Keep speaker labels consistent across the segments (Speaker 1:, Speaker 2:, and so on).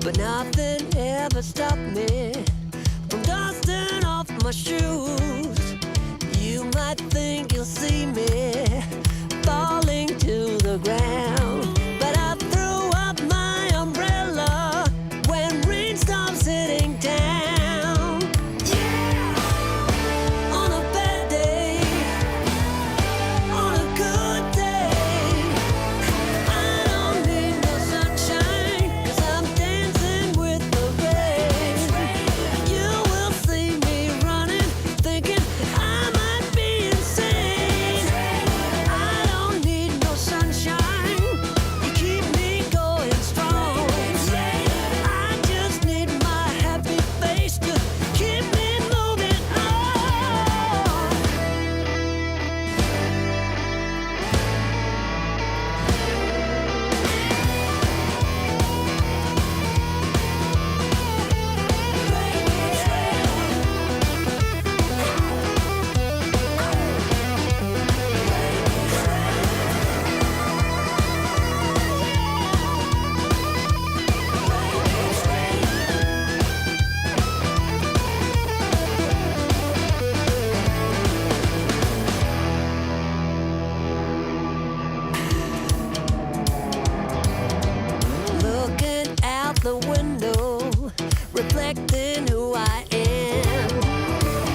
Speaker 1: but nothing ever stopped me from dusting off my shoes. You might think you'll see me falling to the ground, but I threw up my umbrella when rain stops hitting town. Yeah! On a bad day, on a good day, I don't need no sunshine, 'cause I'm dancing with the rain. You will see me running, thinking I might be insane. I don't need no sunshine, you keep me going strong. I just need my happy face to keep me moving on. Looking out the window, reflecting who I am.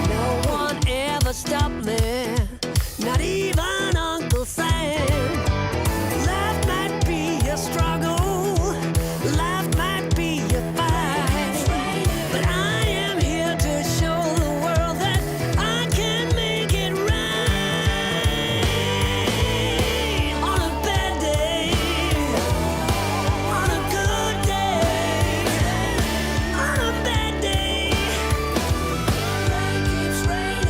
Speaker 1: No one ever stopped me, not even Uncle Sam. Life might be a struggle, life might be a fight, but I am here to show the world that I can make it right. On a bad day, on a good day, on a bad day, rain keeps raining.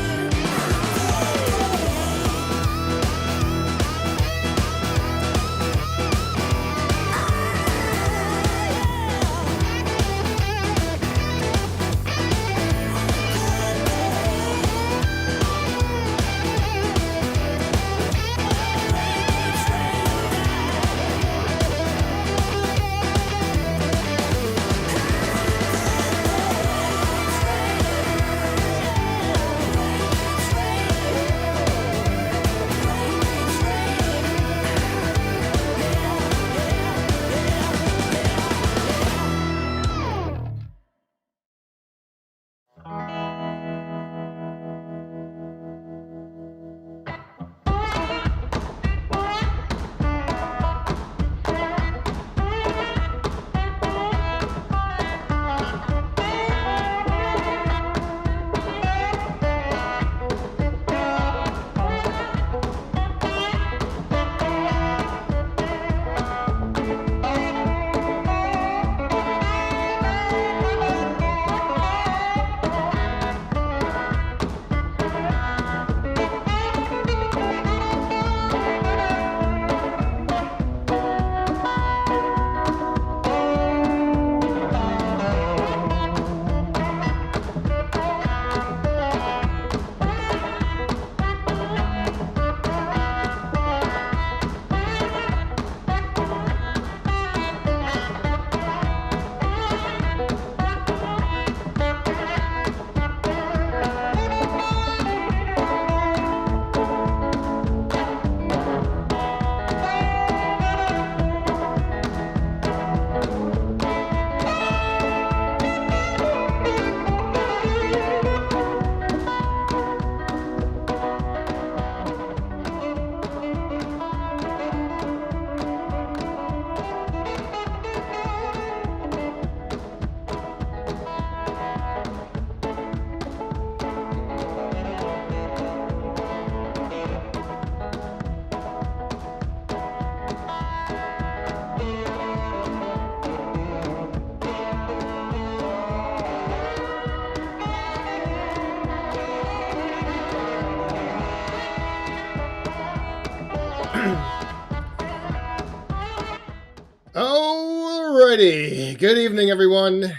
Speaker 2: Alrighty, good evening, everyone.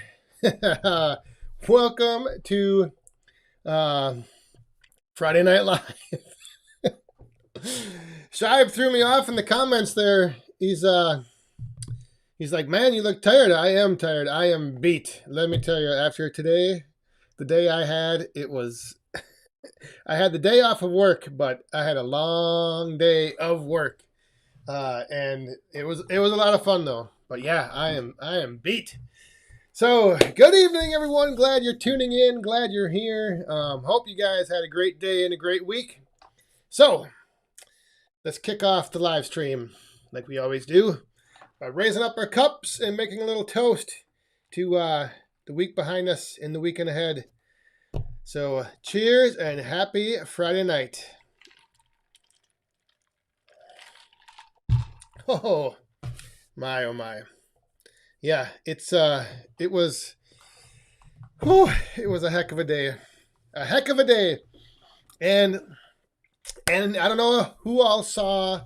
Speaker 2: Welcome to Friday Night Live. Shive threw me off in the comments there. He's He's like, man, you look tired. I am tired. I am beat. Let me tell you, after today, the day I had, it was, I had the day off of work, but I had a long day of work. And it was a lot of fun though. But yeah, I am beat. So good evening, everyone. Glad you're tuning in. Glad you're here. Hope you guys had a great day and a great week. So let's kick off the live stream like we always do by raising up our cups and making a little toast to the week behind us and the weekend ahead. So cheers and happy Friday night. Oh my, oh my. Yeah, it was a heck of a day. A heck of a day. And I don't know who all saw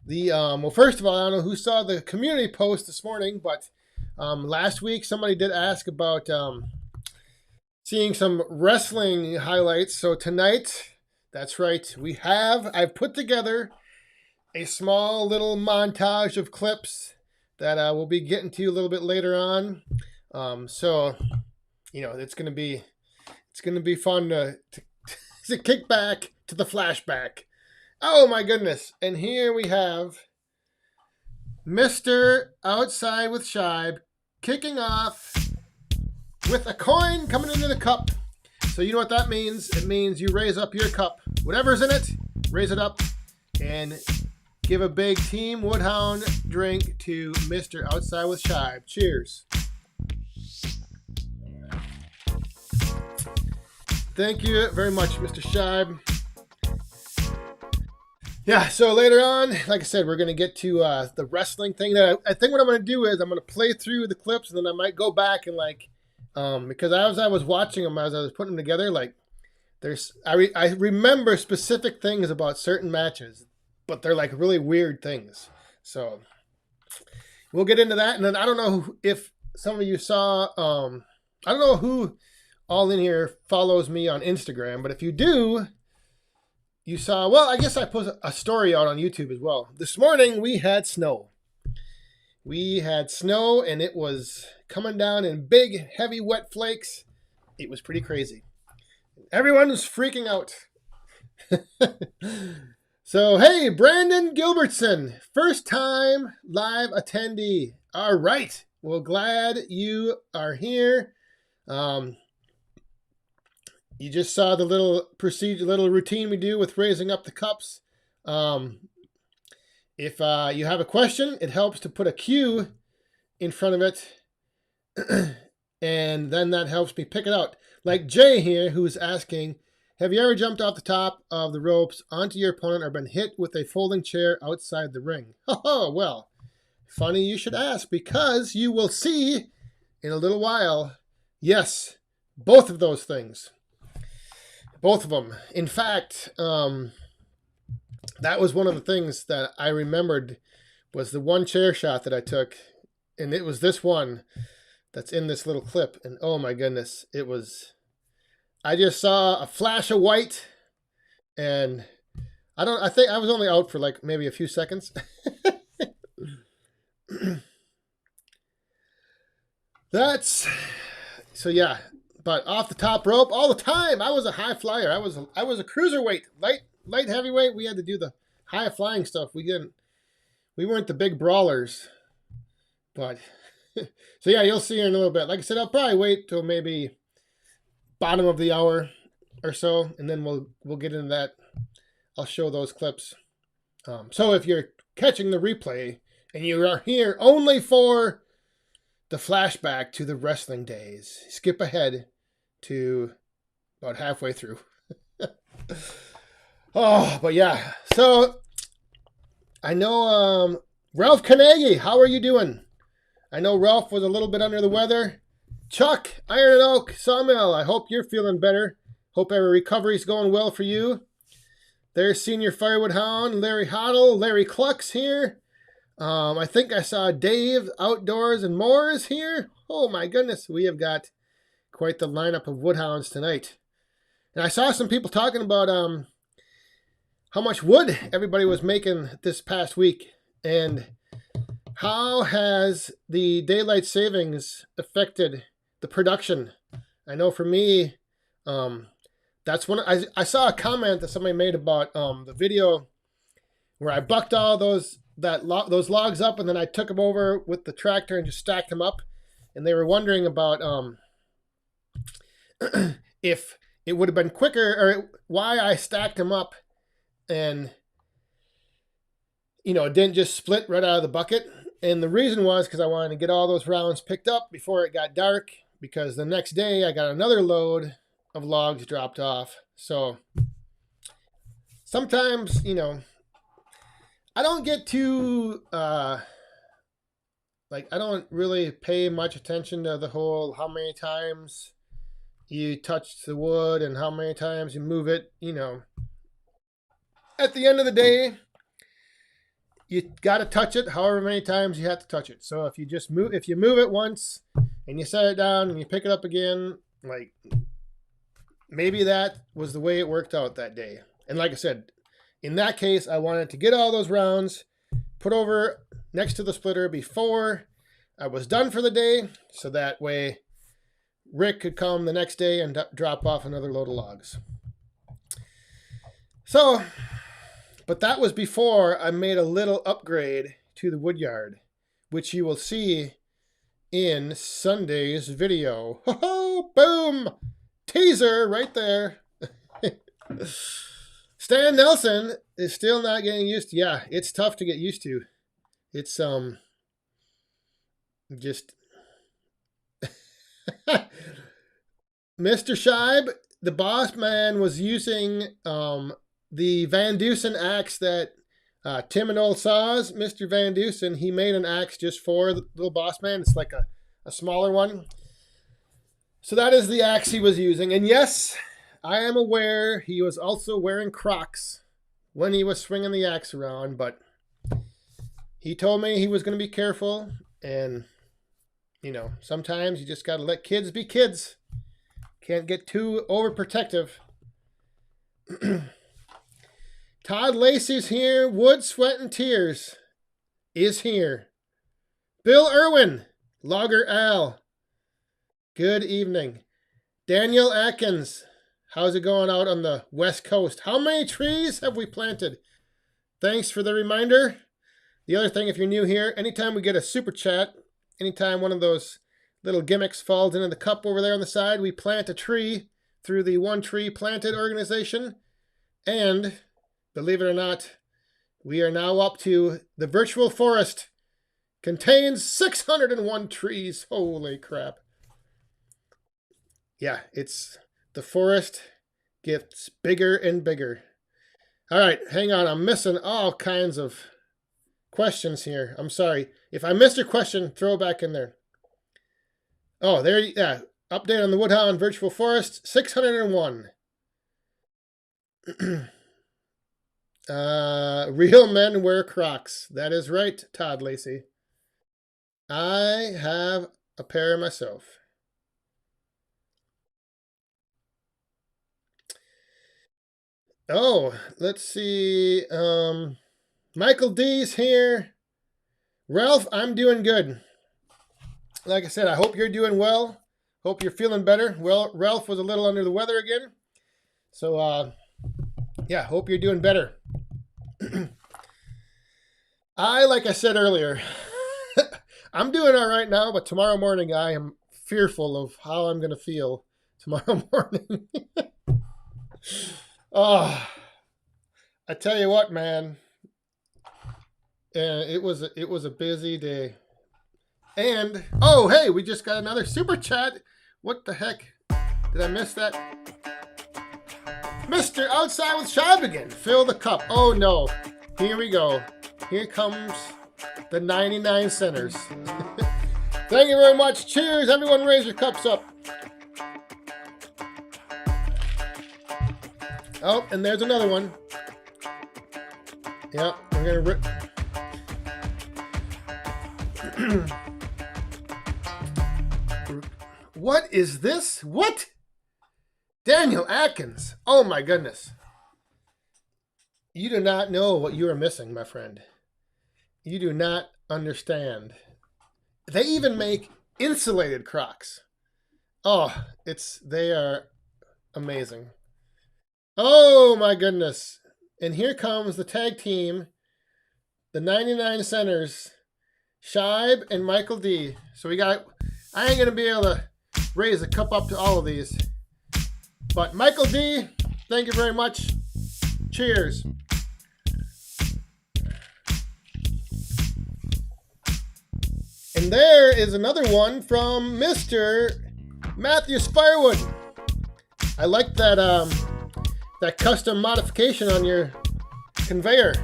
Speaker 2: the well, first of all, I don't know who saw the community post this morning, but last week somebody did ask about seeing some wrestling highlights. So tonight, that's right, I've put together a small little montage of clips that we'll be getting to a little bit later on. So, you know, it's gonna be fun to kick back to the flashback. Oh my goodness! And here we have Mr. Outside with Shibe kicking off with a coin coming into the cup. So you know what that means? It means you raise up your cup, whatever's in it, raise it up, and give a big Team Woodhound drink to Mr. Outside with Shibe. Cheers. Thank you very much, Mr. Shibe. Yeah, so later on, like I said, we're going to get to the wrestling thing. I think what I'm going to do is I'm going to play through the clips, and then I might go back and because as I was watching them, as I was putting them together, I remember specific things about certain matches, but they're like really weird things. So we'll get into that. And then I don't know if some of you saw, I don't know who all in here follows me on Instagram, but if you do, you saw, well, I guess I put a story out on YouTube as well. This morning we had snow. And it was coming down in big, heavy, wet flakes. It was pretty crazy. Everyone was freaking out. So, hey, Brandon Gilbertson, first time live attendee. All right. Well, glad you are here. You just saw the little routine we do with raising up the cups. If you have a question, it helps to put a Q in front of it. And then that helps me pick it out. Like Jay here, who's asking, have you ever jumped off the top of the ropes onto your opponent or been hit with a folding chair outside the ring? Oh, well, funny you should ask, because you will see in a little while, yes, both of those things. Both of them. In fact, that was one of the things that I remembered was the one chair shot that I took. And it was this one that's in this little clip. And oh my goodness, I just saw a flash of white. And I think I was only out for like maybe a few seconds. So yeah. But off the top rope all the time. I was a high flyer. I was a cruiserweight, light heavyweight. We had to do the high flying stuff. We weren't the big brawlers. But so yeah, you'll see her in a little bit. Like I said, I'll probably wait till maybe bottom of the hour or so, and then we'll get into that. I'll show those clips. So if you're catching the replay and you are here only for the flashback to the wrestling days, skip ahead to about halfway through. Oh, but yeah. So I know Ralph Carnegie, how are you doing? I know Ralph was a little bit under the weather. Chuck, Iron and Oak, Sawmill, I hope you're feeling better. Hope every recovery's going well for you. There's Senior Firewood Hound, Larry Hoddle, Larry Clucks here. I think I saw Dave Outdoors and More is here. Oh my goodness, we have got quite the lineup of Woodhounds tonight. And I saw some people talking about how much wood everybody was making this past week and How has the daylight savings affected the production? I know for me, that's when I saw a comment that somebody made about the video where I bucked all those logs up, and then I took them over with the tractor and just stacked them up, and they were wondering about if it would have been quicker, or why I stacked them up and it didn't just split right out of the bucket. And the reason was because I wanted to get all those rounds picked up before it got dark, because the next day I got another load of logs dropped off. So sometimes, I don't get too, I don't really pay much attention to the whole how many times you touch the wood and how many times you move it. At the end of the day, you got to touch it however many times you have to touch it. So if you move it once and you set it down and you pick it up again, maybe that was the way it worked out that day. And like I said, in that case, I wanted to get all those rounds put over next to the splitter before I was done for the day, so that way Rick could come the next day and drop off another load of logs. So, but that was before I made a little upgrade to the woodyard, which you will see in Sunday's video. Ho-ho, boom! Teaser right there. Stan Nelson is still not getting used to. Yeah, it's tough to get used to. It's just Mr. Scheib, the boss man, was using the Van Dusen axe that Tim and Old Saws. Mr. Van Dusen, he made an axe just for the little boss man. It's like a smaller one. So that is the axe he was using. And yes, I am aware he was also wearing Crocs when he was swinging the axe around, but he told me he was going to be careful, and sometimes you just got to let kids be kids. Can't get too overprotective. Todd Lacey's here. Wood, Sweat, and Tears is here. Bill Irwin, Logger Al, good evening. Daniel Atkins, how's it going out on the West Coast? How many trees have we planted? Thanks for the reminder. The other thing, if you're new here, anytime we get a super chat, anytime one of those little gimmicks falls into the cup over there on the side, we plant a tree through the One Tree Planted organization. And believe it or not, we are now up to the virtual forest. Contains 601 trees. Holy crap. Yeah, the forest gets bigger and bigger. All right, hang on. I'm missing all kinds of questions here. I'm sorry. If I missed your question, throw it back in there. Oh, there, yeah. Update on the Woodhound virtual forest, 601. Real men wear Crocs. That is right, Todd Lacey. I have a pair myself. Oh, let's see. Michael D's here. Ralph, I'm doing good. Like I said, I hope you're doing well. Hope you're feeling better. Well, Ralph was a little under the weather again. So, yeah, hope you're doing better. Like I said earlier, I'm doing all right now, but tomorrow morning I am fearful of how I'm going to feel tomorrow morning. Oh, I tell you what, man. It was a busy day. And, oh, hey, we just got another super chat. What the heck? Did I miss that? Mr. Outside with Scheib again. Fill the cup. Oh, no. Here we go. Here comes the 99 centers. Thank you very much. Cheers. Everyone raise your cups up. Oh, and there's another one. Yep, we're going to rip. What is this? What? Daniel Atkins. Oh my goodness. You do not know what you are missing, my friend. You do not understand. They even make insulated Crocs. Oh, they are amazing. Oh my goodness. And here comes the tag team, the 99 centers, Shibe and Michael D. So I ain't gonna be able to raise a cup up to all of these. But Michael D, thank you very much. Cheers. And there is another one from Mr. Matthew's Firewood. I like that custom modification on your conveyor.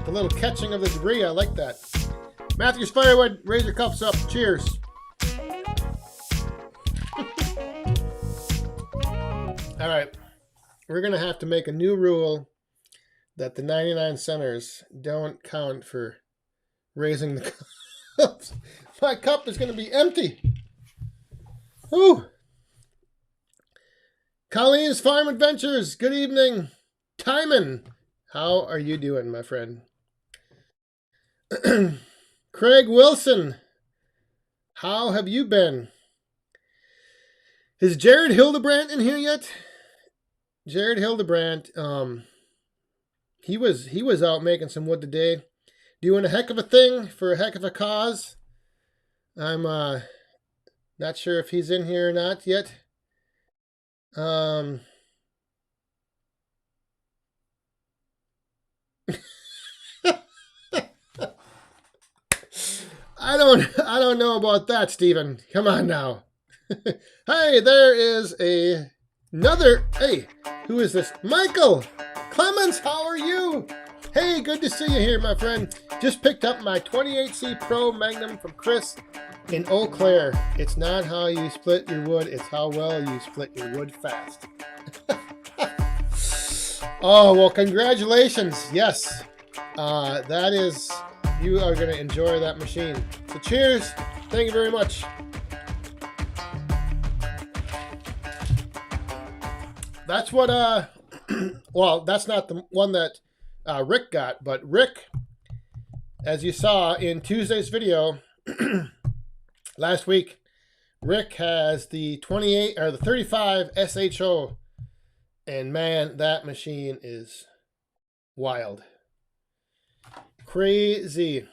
Speaker 2: The little catching of the debris, I like that. Matthew's Firewood, raise your cups up. Cheers. All right. We're going to have to make a new rule that the 99 centers don't count for raising the cups. My cup is going to be empty. Whew. Colleen's Farm Adventures, good evening. Timon, how are you doing, my friend? Craig Wilson, how have you been? Is Jared Hildebrandt in here yet? Jared Hildebrandt, he was out making some wood today, doing a heck of a thing for a heck of a cause. I'm not sure if he's in here or not yet. I don't know about that, Stephen. Come on now. Hey, there is another. Hey, who is this? Michael Clemens, how are you? Hey, good to see you here, my friend. Just picked up my 28C Pro Magnum from Chris in Eau Claire. It's not how you split your wood, it's how well you split your wood fast. Oh, well, congratulations. Yes, that is, you are going to enjoy that machine. So cheers. Thank you very much. That's what, well, that's not the one that Rick got, but Rick, as you saw in Tuesday's video last week, Rick has the 28 or the 35 SHO, and man, that machine is wild. Crazy.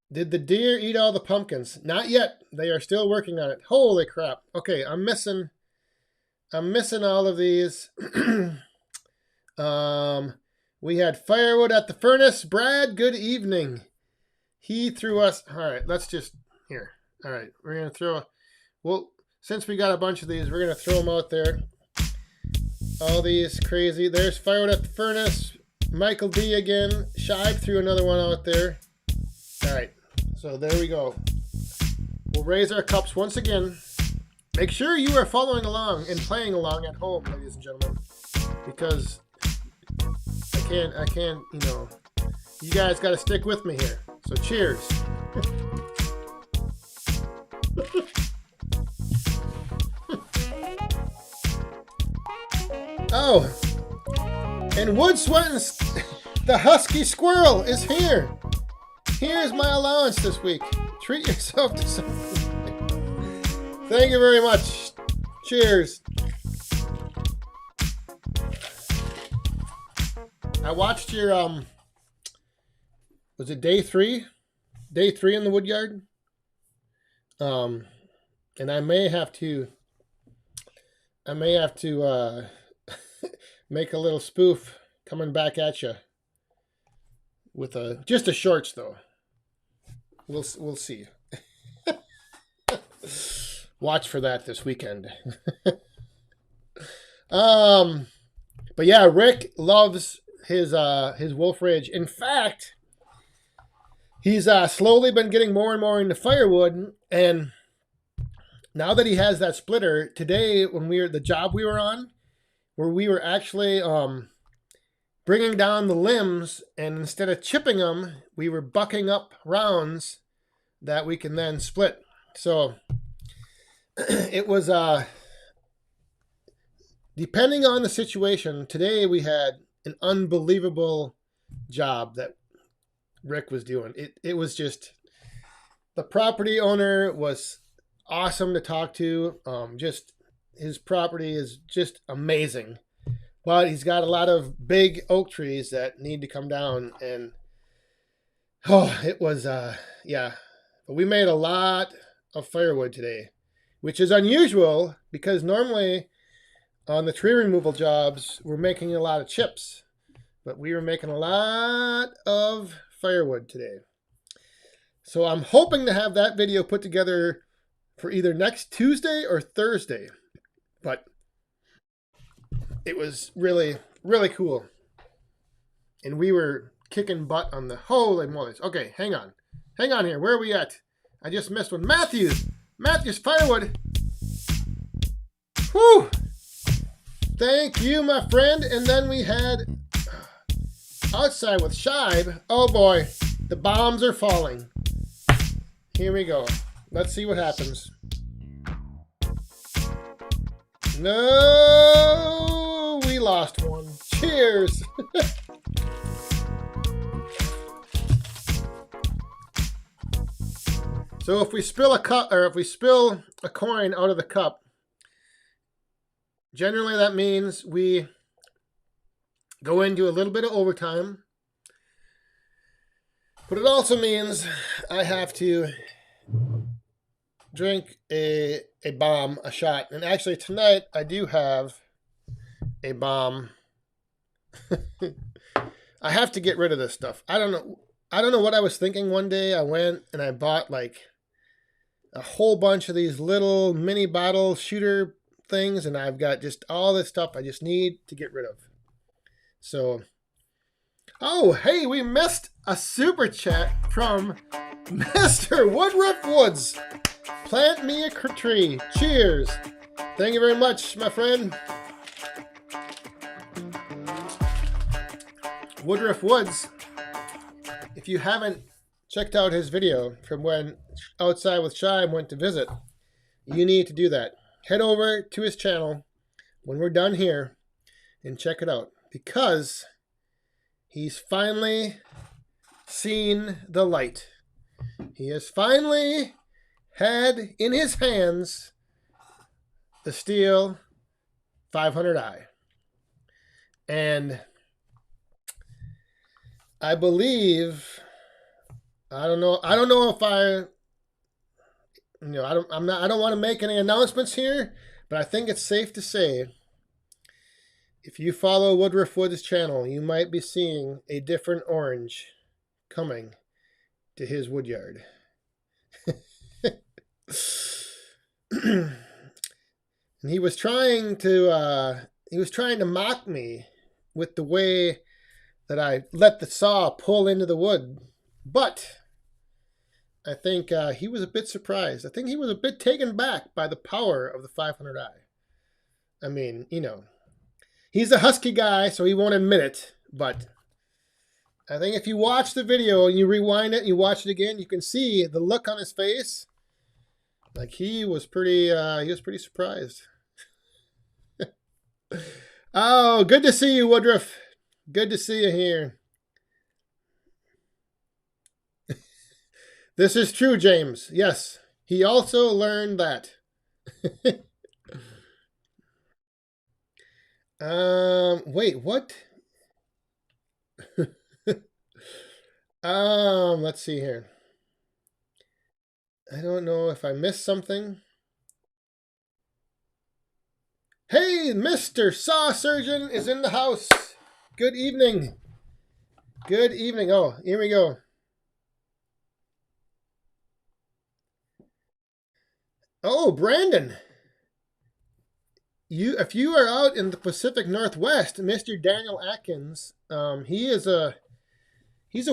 Speaker 2: Did the deer eat all the pumpkins? Not yet. They are still working on it. Holy crap. Okay, I'm missing all of these. We had Firewood at the furnace. Brad, good evening. He threw us. All right, let's just here. All right, we're gonna throw. Well, since we got a bunch of these, we're gonna throw them out there. All these crazy. There's Firewood at the furnace. Michael D again. Shibe threw another one out there. All right, so there we go. We'll raise our cups once again. Make sure you are following along and playing along at home, ladies and gentlemen, because I can't, you know, you guys got to stick with me here. So cheers. Oh, and Wood Sweatin's, the husky squirrel is here. Here's my allowance this week. Treat yourself to something. Thank you very much. Cheers. I watched your was it day 3? Day 3 in the woodyard? And I may have to make a little spoof coming back at you with just a shorts though. We'll see. Watch for that this weekend. But yeah, Rick loves his Wolf Ridge. In fact, he's slowly been getting more and more into Firewood, and now that he has that splitter, today when the job we were on, where we were actually bringing down the limbs, and instead of chipping them, we were bucking up rounds that we can then split. So it was depending on the situation. Today we had an unbelievable job that Rick was doing. It was just, the property owner was awesome to talk to. Just his property is just amazing, but he's got a lot of big oak trees that need to come down, and it was yeah. But we made a lot of firewood today, which is unusual because normally on the tree removal jobs we're making a lot of chips, but we were making a lot of firewood today. So I'm hoping to have that video put together for either next Tuesday or Thursday. But it was really, really cool. And we were kicking butt on the holy mollies. Okay, hang on. Hang on here. Where are we at? I just missed one. Matthew's firewood. Whew. Thank you, my friend. And then we had outside with Shibe. Oh boy, the bombs are falling. Here we go. Let's see what happens. No, we lost one. Cheers. So if we spill a cup, or if we spill a coin out of the cup, generally that means we go into a little bit of overtime. But it also means I have to drink a bomb, a shot. And actually tonight I do have a bomb. I have to get rid of this stuff. I don't know what I was thinking. One day I went and I bought like a whole bunch of these little mini bottle shooter things, and I've got just all this stuff I just need to get rid of. So, oh, hey, we missed a super chat from Mr. Woodruff Woods. Plant me a tree. Cheers. Thank you very much, my friend. Woodruff Woods, if you haven't checked out his video from when Outside with Shibe went to visit, you need to do that. Head over to his channel when we're done here and check it out, because he's finally seen the light. He has finally had in his hands the Steel 500i. And I believe, I don't know if I don't want to make any announcements here, but I think it's safe to say, if you follow Woodruff Woods' channel, you might be seeing a different orange coming to his woodyard. And he was trying to mock me with the way that I let the saw pull into the wood, but I think he was a bit surprised. I think he was a bit taken back by the power of the 500i. I mean, he's a husky guy, so he won't admit it, but I think if you watch the video and you rewind it and you watch it again, you can see the look on his face. Like he was pretty surprised. Oh, good to see you, Woodruff. Good to see you here. This is true, James. Yes, he also learned that. Wait, what? Let's see here. I don't know if I missed something. Hey, Mr. Saw Surgeon is in the house. Good evening. Good evening. Oh, here we go. Oh, Brandon. If you are out in the Pacific Northwest, Mr. Daniel Atkins, he's a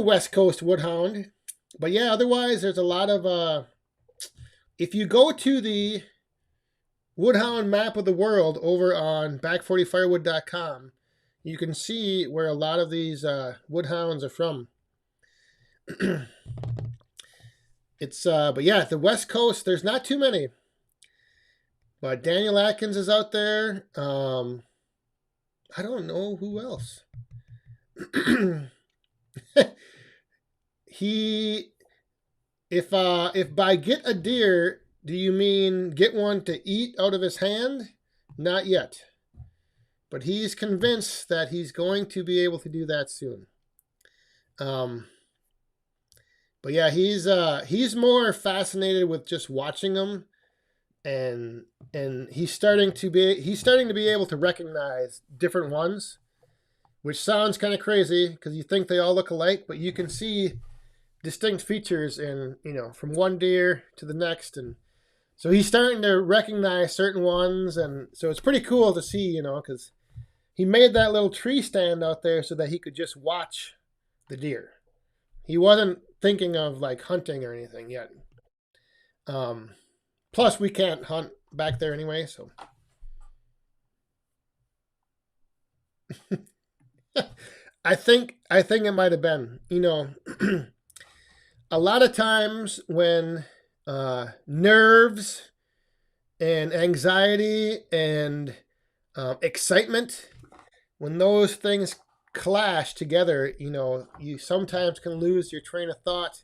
Speaker 2: West Coast Woodhound. But yeah, otherwise there's a lot of if you go to the Woodhound map of the world over on back40firewood.com, you can see where a lot of these Woodhounds are from. It's but yeah, the West Coast, there's not too many. But Daniel Atkins is out there. I don't know who else. If by get a deer, do you mean get one to eat out of his hand? Not yet. But he's convinced that he's going to be able to do that soon. But yeah, he's more fascinated with just watching them, and he's starting to be able to recognize different ones, which sounds kind of crazy because you think they all look alike, but you can see distinct features in, from one deer to the next, and so he's starting to recognize certain ones, and so it's pretty cool to see, because he made that little tree stand out there so that he could just watch the deer. He wasn't thinking of like hunting or anything yet. Plus, we can't hunt back there anyway, so. I think it might have been, a lot of times when nerves and anxiety and excitement, when those things clash together, you sometimes can lose your train of thought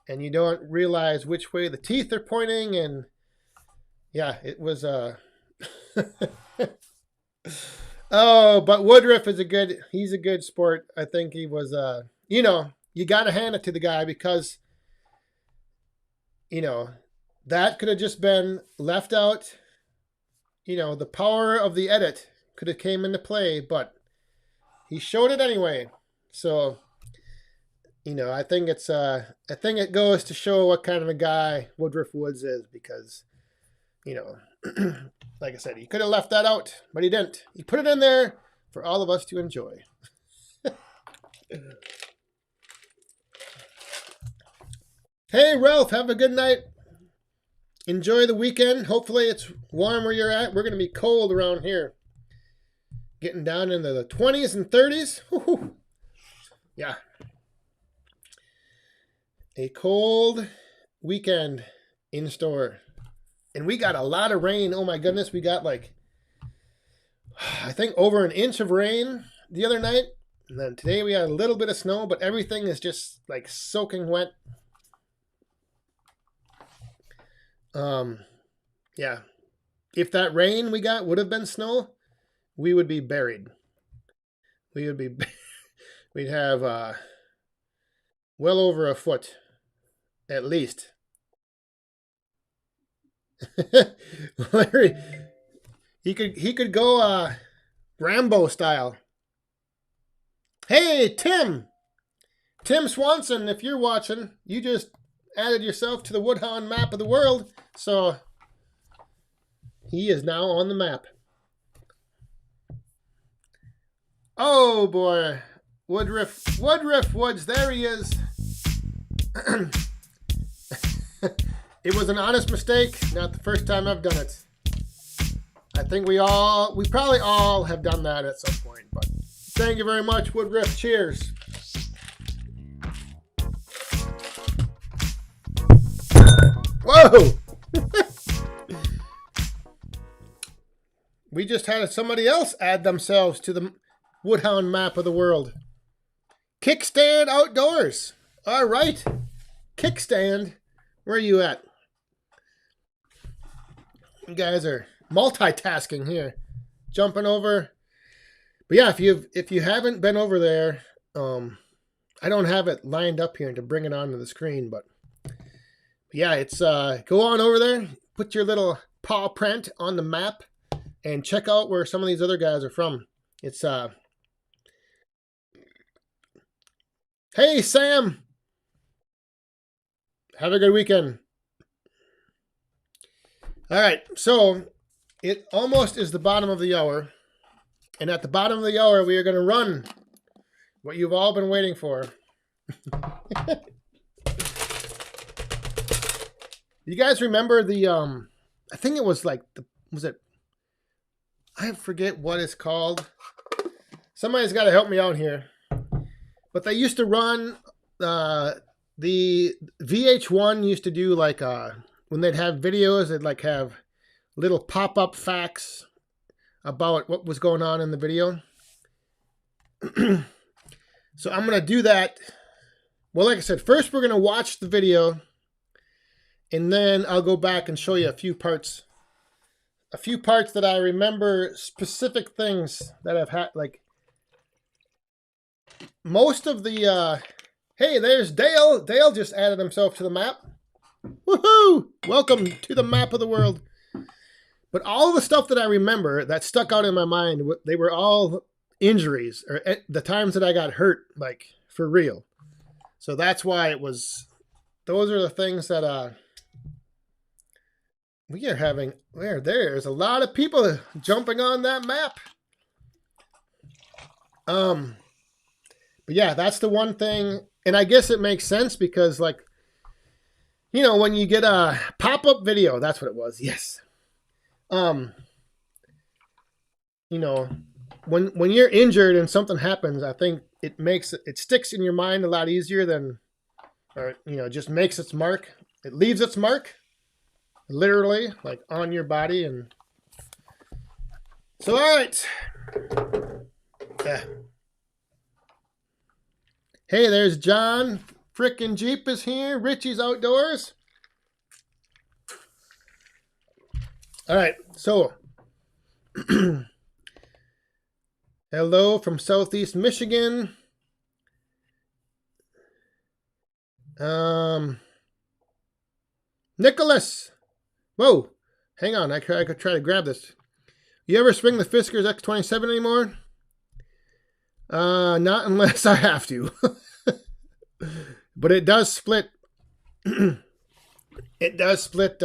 Speaker 2: and you don't realize which way the teeth are pointing. And yeah, it was oh, but Woodruff is he's a good sport. I think he was you got to hand it to the guy because that could have just been left out. The power of the edit could have came into play, but he showed it anyway. So, I think it goes to show what kind of a guy Woodruff Woods is because, like I said, he could have left that out, but he didn't. He put it in there for all of us to enjoy. Hey, Ralph, have a good night. Enjoy the weekend. Hopefully it's warm where you're at. We're going to be cold around here. Getting down into the 20s and 30s. Woo-hoo. Yeah. A cold weekend in store. And we got a lot of rain. Oh my goodness. We got I think over an inch of rain the other night. And then today we had a little bit of snow, but everything is just soaking wet. Yeah. If that rain we got would have been snow, we would be buried. We'd have well over a foot at least. Larry, he could go Rambo style. Hey, Tim Swanson, if you're watching, you just added yourself to the Woodhound map of the world, so he is now on the map. Oh boy, Woodruff Woods, there he is. It was an honest mistake, not the first time I've done it. I think we probably all have done that at some point, but thank you very much, Woodruff. Cheers. Whoa! We just had somebody else add themselves to the Woodhound map of the world. Kickstand Outdoors. All right. Kickstand. Where are you at? You guys are multitasking here. Jumping over. But yeah, if you haven't been over there, I don't have it lined up here to bring it onto the screen, but yeah, it's go on over there, put your little paw print on the map, and check out where some of these other guys are from. It's hey Sam, have a good weekend. All right, so it almost is the bottom of the hour, and at the bottom of the hour we are going to run what you've all been waiting for. You guys remember the I think it was I forget what it's called. Somebody's got to help me out here. But they used to run the VH1 used to do when they'd have videos, they'd have little pop-up facts about what was going on in the video. So I'm going to do that. Well, like I said, first we're going to watch the video, and then I'll go back and show you a few parts. A few parts that I remember, specific things that I've had, like most of the, hey, there's Dale. Dale just added himself to the map. Woohoo! Welcome to the map of the world. But all the stuff that I remember that stuck out in my mind, they were all injuries, or the times that I got hurt, like for real. So that's why it was, those are the things that we are having. There's a lot of people jumping on that map. But yeah, that's the one thing, and I guess it makes sense because, like, you know, when you get a pop-up video, that's what it was. Yes. You know, when you're injured and something happens, I think it sticks in your mind a lot easier than, or, you know, just makes its mark. It leaves its mark, literally, like on your body. And so, all right. Yeah. Hey, there's John. Frickin' Jeep is here. Richie's outdoors. All right, so hello from Southeast Michigan. Nicholas. Whoa, hang on. I could try to grab this. You ever swing the Fiskars X27 anymore? Not unless I have to. But it does split. It does split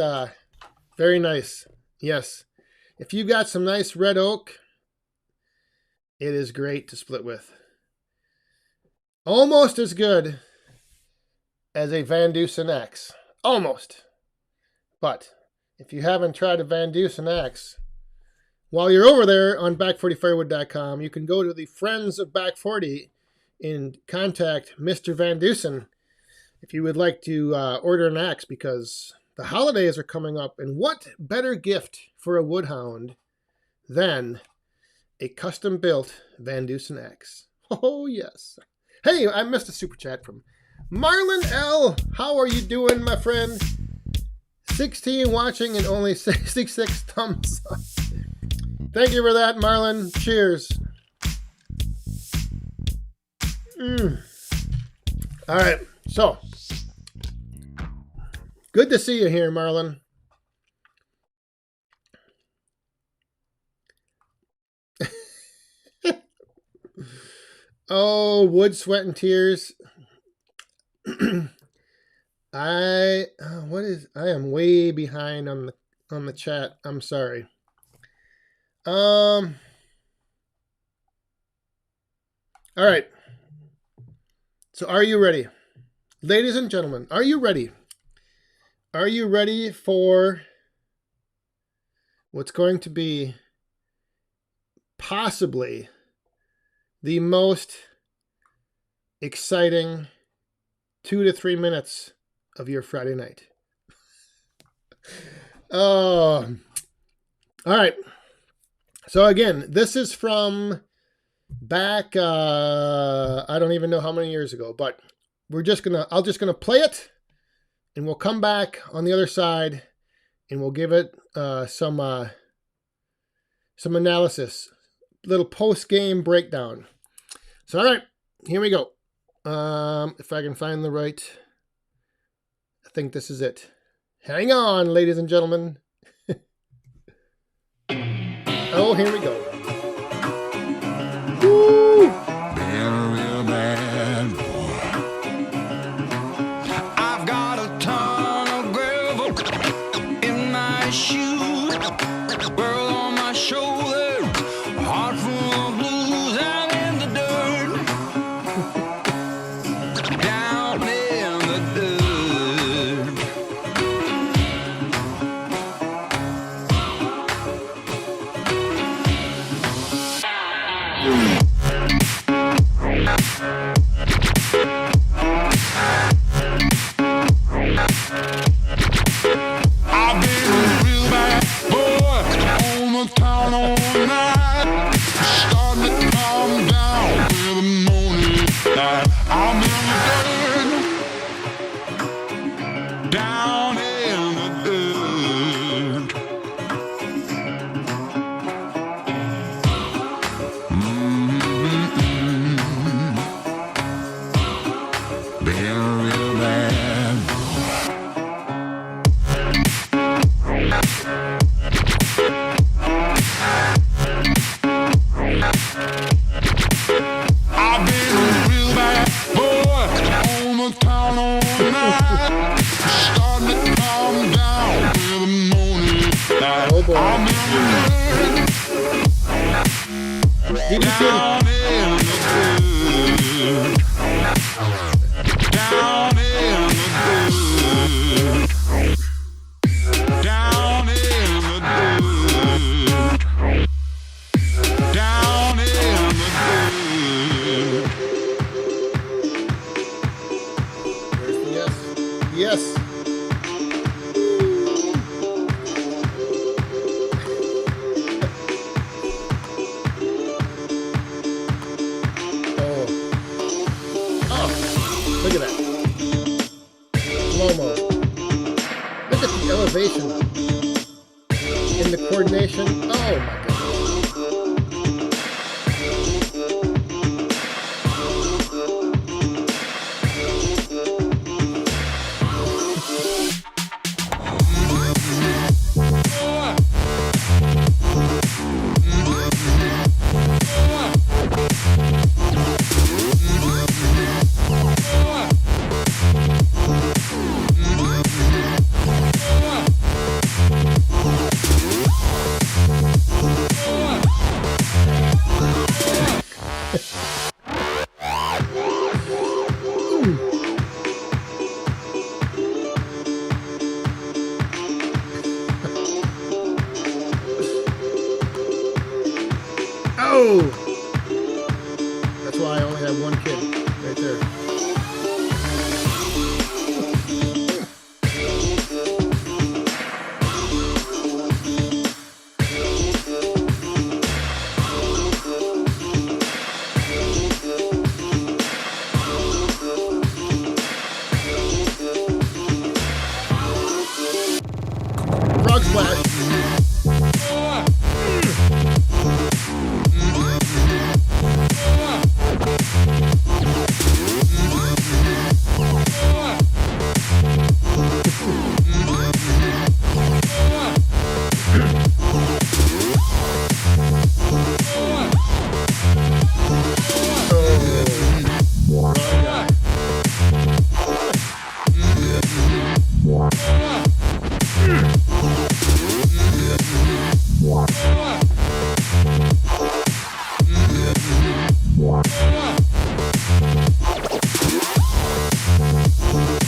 Speaker 2: very nice. Yes. If you got some nice red oak, it is great to split with. Almost as good as a Van Dusen X. Almost. But if you haven't tried a Van Dusen X, while you're over there on back40firewood.com, you can go to the Friends of Back 40 and contact Mr. Van Dusen if you would like to order an axe, because the holidays are coming up, and what better gift for a Woodhound than a custom-built Van Dusen axe? Oh, yes. Hey, I missed a super chat from Marlon L. How are you doing, my friend? 16 watching and only 66 thumbs up. Thank you for that, Marlon. Cheers. All right, so good to see you here, Marlon. Oh, wood, sweat, and tears. I am way behind on the chat. I'm sorry. All right. So are you ready? Ladies and gentlemen, are you ready? Are you ready for what's going to be possibly the most exciting 2 to 3 minutes of your Friday night? All right. So again, this is from back, I don't even know how many years ago, but I'm just gonna play it, and we'll come back on the other side, and we'll give it some analysis, little post-game breakdown. So, all right, here we go. If I can find the right, I think this is it. Hang on, ladies and gentlemen. Oh, here we go. Woo!
Speaker 3: Real bad boy. I've got a ton of gravel in my shoes, world on my shoulder, heart full of blues. I'm in the dirt, down in the dirt. down in the dirt. Been real bad. I've been real bad boy on the town all night. Starting to calm down with the morning light.
Speaker 2: Oh boy.
Speaker 3: I've been down in the dirt. Down in the dirt. Down in the dirt. Down in the dirt.
Speaker 2: Yes. Yes. Look at that. Slow-mo. Look at the elevation and the coordination. Oh my goodness. Oh! That's why I only have one kid right there. Frog splash.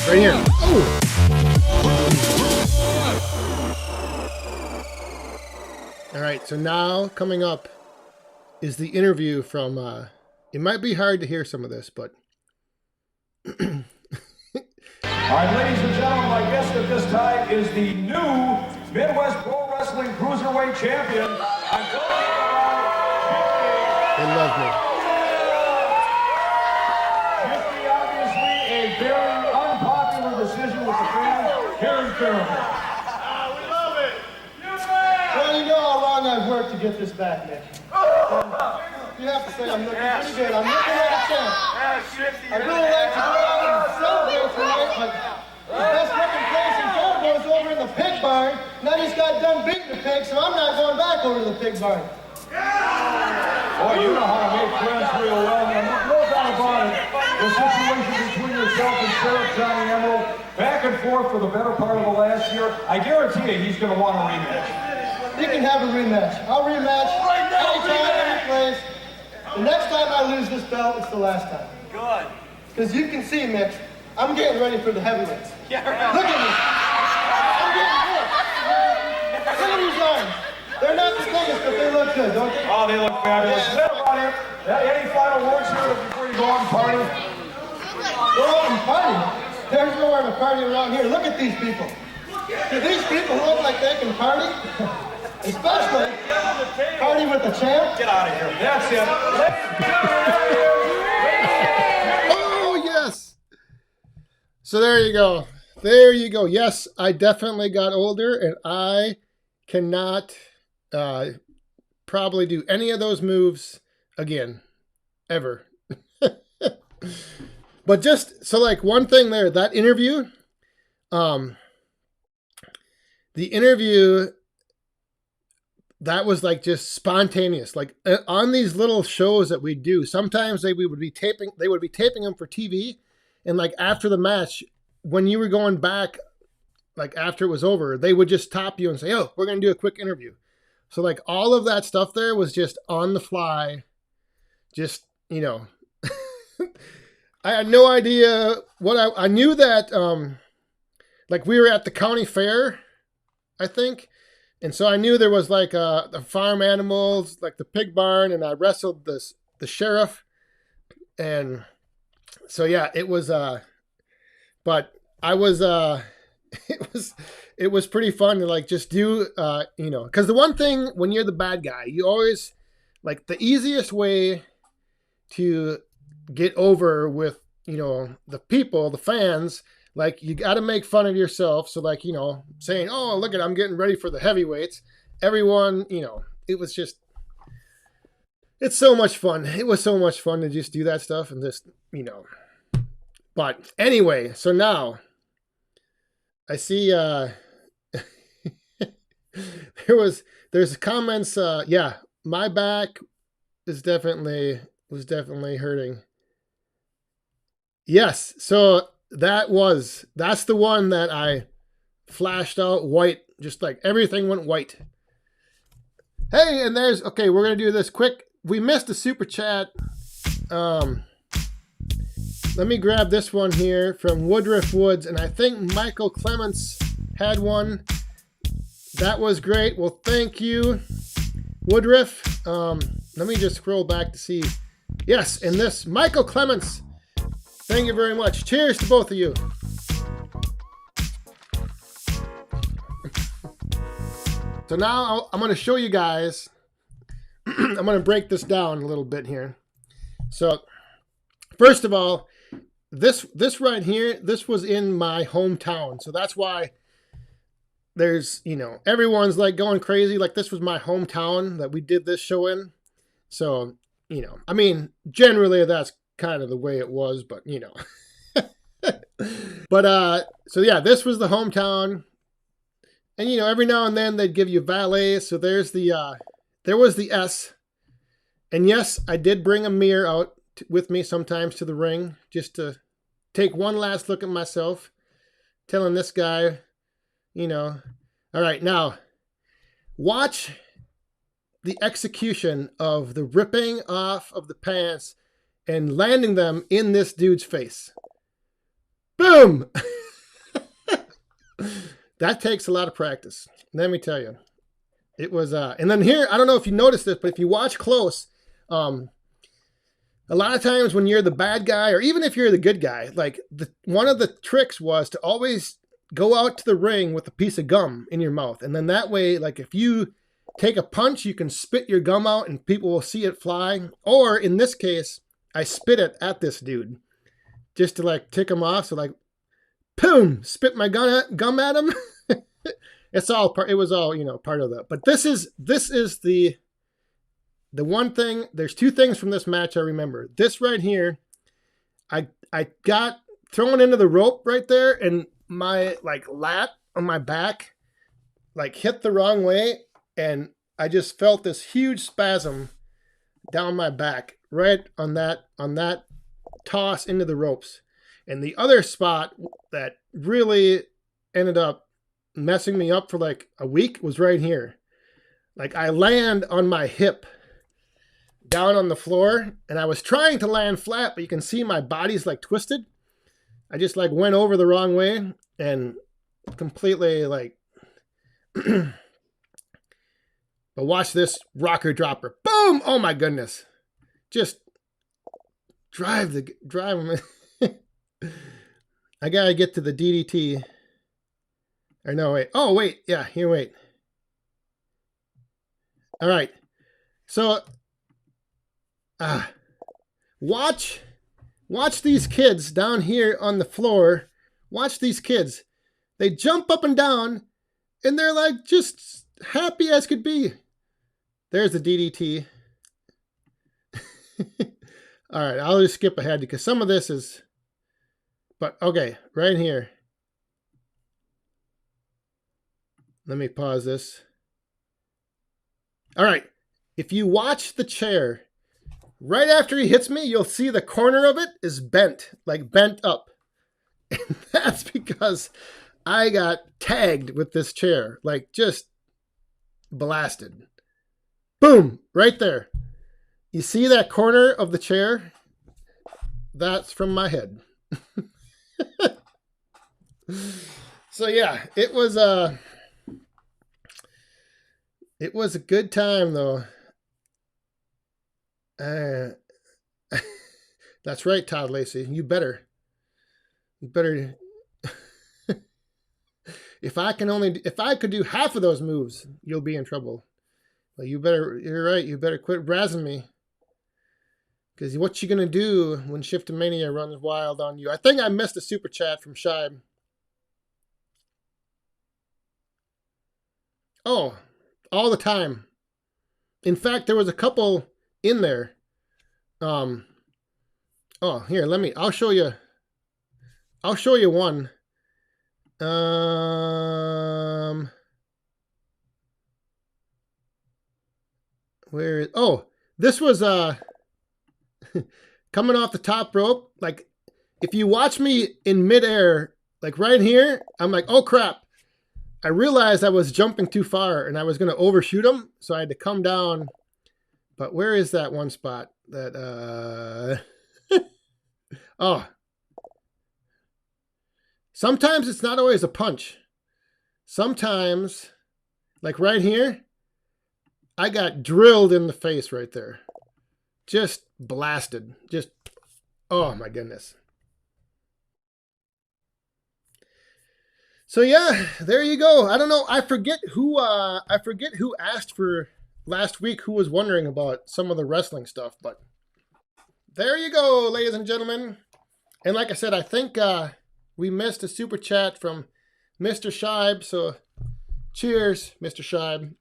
Speaker 2: Right here. Oh! All right, so now coming up is the interview from, it might be hard to hear some of this, but...
Speaker 4: All right, ladies and gentlemen, my guest at this time is the new Midwest Pro Wrestling Cruiserweight Champion. I'm talking about
Speaker 2: They love me.
Speaker 4: Jiffy, obviously a very unpopular decision with the fans here in Fairfield.
Speaker 5: We love it.
Speaker 6: Well, you know how long I've worked to get this back, Nick. You have to say I'm looking pretty good. I'm looking like a champ. I'd really like to go out and celebrate tonight, but the best looking place in town goes over in the pig barn. Now he's got done beating the pig, so I'm not going back over to the pig barn.
Speaker 4: Boy, you know how to make friends real well. Now, no doubt about it. The situation between yourself and Sheriff Johnny Emerald, back and forth for the better part of the last year, I guarantee you he's going to want a rematch.
Speaker 6: He can have a rematch. I'll rematch anytime, any place. The next time I lose this belt, it's the last time.
Speaker 5: Good.
Speaker 6: Because you can see, Mick, I'm getting ready for the heavyweights.
Speaker 5: Yeah, right.
Speaker 6: Look at me. I'm getting good. Look at these arms. They're not the biggest, but they look good, don't they?
Speaker 4: Oh, they look fabulous. Is that about it? Any final words here before you go out and party?
Speaker 6: Go out and party. There's nowhere to party around here. Look at these people. Do these people look like they can party? Especially party with the champ.
Speaker 4: Get out of here. That's it.
Speaker 2: Oh, yes! So there you go. There you go. Yes, I definitely got older, and I cannot probably do any of those moves again, ever. But just so like one thing there, that interview, the interview, that was like just spontaneous. Like on these little shows that we do, sometimes they would be taping them for TV, and like after the match, when you were going back, like after it was over, they would just stop you and say, "Oh, we're gonna do a quick interview." So like all of that stuff there was just on the fly, just I had no idea what I knew that like we were at the county fair, I think. And so I knew there was like the farm animals, like the pig barn, and I wrestled the sheriff. And so yeah, it was but I was it was pretty fun to like just do because the one thing when you're the bad guy, you always like the easiest way to get over with the people, the fans, like you got to make fun of yourself. So like saying, "Oh, look at, I'm getting ready for the heavyweights." Everyone, it was just, it's so much fun. It was so much fun to just do that stuff and just But anyway, so now I see there's comments. Yeah, my back was definitely hurting. Yes, so that's the one that I flashed out white, just like everything went white. Hey, and okay, we're gonna do this quick. We missed a super chat. Let me grab this one here from Woodruff Woods, and I think Michael Clements had one. That was great. Well, thank you, Woodruff. Let me just scroll back to see. Yes, and this Michael Clements. Thank you very much. Cheers to both of you. So now I'm going to show you guys. I'm going to break this down a little bit here. So first of all, this right here, this was in my hometown. So that's why there's, everyone's like going crazy. Like this was my hometown that we did this show in. So, I mean, generally that's kind of the way it was, but but so yeah, this was the hometown, and every now and then they'd give you valets. So there was the S, and yes, I did bring a mirror out with me sometimes to the ring just to take one last look at myself, telling this guy, all right, now watch the execution of the ripping off of the pants and landing them in this dude's face. Boom! That takes a lot of practice. Let me tell you. It was, and then here, I don't know if you noticed this, but if you watch close, a lot of times when you're the bad guy, or even if you're the good guy, like one of the tricks was to always go out to the ring with a piece of gum in your mouth. And then that way, like if you take a punch, you can spit your gum out and people will see it fly. Or in this case, I spit it at this dude just to like tick him off. So like, boom, spit my gum at him. It was all, part of that. But this is the one thing. There's two things from this match I remember. This right here, I got thrown into the rope right there, and my like lat on my back like hit the wrong way, and I just felt this huge spasm down my back right on that toss into the ropes. And the other spot that really ended up messing me up for like a week was right here. Like I land on my hip down on the floor, and I was trying to land flat, but you can see my body's like twisted. I just like went over the wrong way and completely like but watch this rocker dropper. Boom! Oh my goodness. Just drive them. I gotta get to the DDT. Or no, wait. Oh, wait. Yeah, here, wait. All right. So, watch these kids down here on the floor. Watch these kids. They jump up and down, and they're like just happy as could be. There's the DDT. All right, I'll just skip ahead because some of this is, but okay, right here. Let me pause this. All right, if you watch the chair, right after he hits me, you'll see the corner of it is bent, like bent up. And that's because I got tagged with this chair, like just blasted. Boom, right there. You see that corner of the chair? That's from my head. So yeah, it was a good time though. That's right, Todd Lacey. You better. If I could do half of those moves, you'll be in trouble. Well, you're right. You better quit razzing me. Because what you going to do when Shiftomania runs wild on you? I think I missed a super chat from Shibe. Oh, all the time. In fact, there was a couple in there. Oh, here, I'll show you one. This was coming off the top rope. Like, if you watch me in midair, like right here, I'm like, oh crap. I realized I was jumping too far and I was going to overshoot him. So I had to come down. But where is that one spot that, oh, sometimes it's not always a punch. Sometimes, like right here, I got drilled in the face right there. Just blasted. Just, oh my goodness. So yeah, there you go. I don't know. I forget who asked for last week, who was wondering about some of the wrestling stuff, but there you go, ladies and gentlemen. And like I said, I think we missed a super chat from Mr. Shibe. So cheers, Mr. Shibe.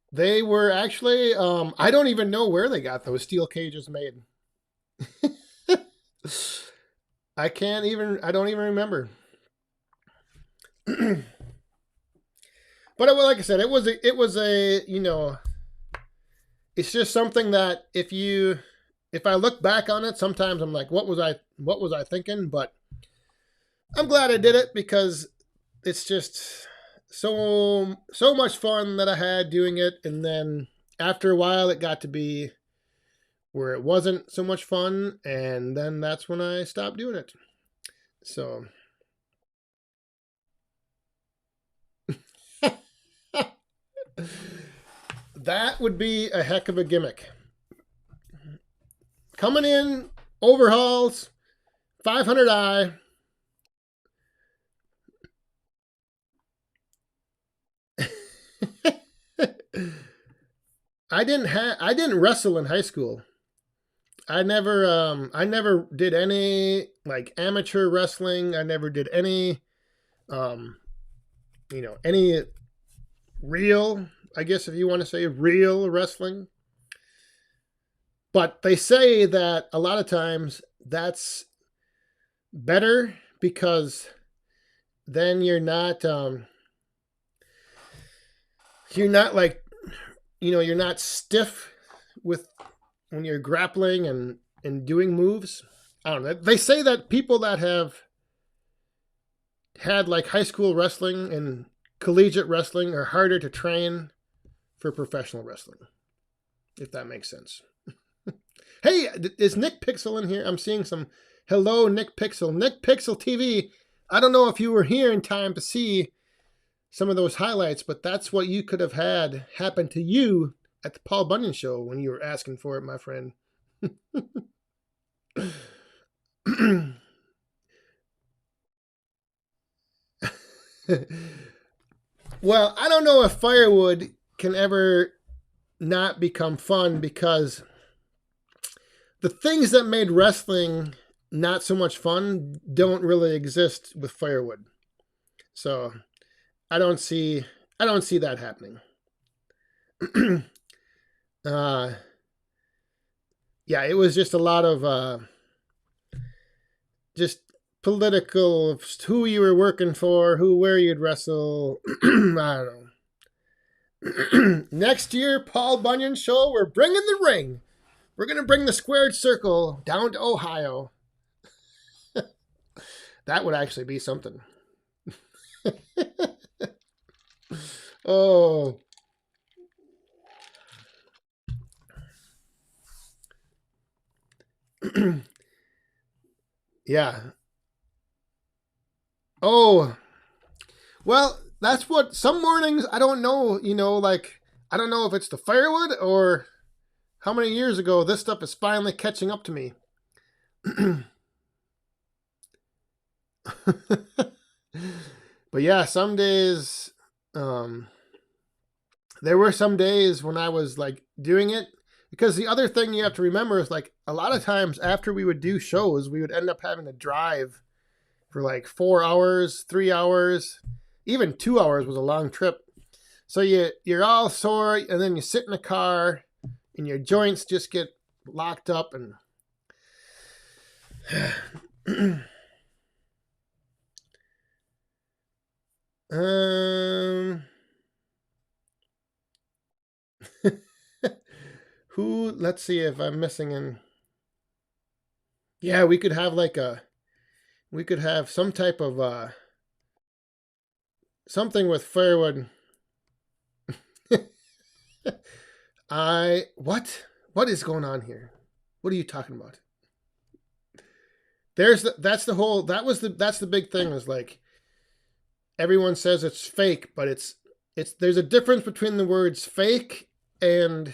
Speaker 2: They were actually, I don't even know where they got those steel cages made. I don't even remember. But like I said, it was a, you know, it's just something that if I look back on it, sometimes I'm like, what was I thinking? But I'm glad I did it because it's just so much fun that I had doing it. And then after a while, it got to be where it wasn't so much fun. And then that's when I stopped doing it. So that would be a heck of a gimmick. Coming in, overhauls, 500i. I didn't wrestle in high school. I never did any like amateur wrestling. I never did any any real, I guess if you want to say real wrestling. But they say that a lot of times that's better because then you're not like, you're not stiff with when you're grappling and doing moves. I don't know. They say that people that have had like high school wrestling and collegiate wrestling are harder to train for professional wrestling, if that makes sense. Hey, is Nick Pixel in here? I'm seeing some. Hello, Nick Pixel. Nick Pixel TV. I don't know if you were here in time to see some of those highlights, but that's what you could have had happen to you at the Paul Bunyan show when you were asking for it, my friend. Well, I don't know if Firewood can ever not become fun because the things that made wrestling not so much fun don't really exist with Firewood. So I don't see that happening. Yeah, it was just a lot of just political, who you were working for, where you'd wrestle. I don't know. Next year, Paul Bunyan show, we're bringing the ring. We're going to bring the squared circle down to Ohio. That would actually be something. Oh. Yeah. Oh. Well, that's what some mornings, I don't know, like, I don't know if it's the Firewood or how many years ago this stuff is finally catching up to me. But yeah, some days, there were some days when I was like doing it, because the other thing you have to remember is like a lot of times after we would do shows, we would end up having to drive for like 4 hours, 3 hours, even 2 hours was a long trip. So you're all sore, and then you sit in the car and your joints just get locked up and let's see if I'm missing in. Yeah, we could have some type of something with Firewood. What is going on here? What are you talking about? That's the big thing, is like everyone says it's fake, but there's a difference between the words fake and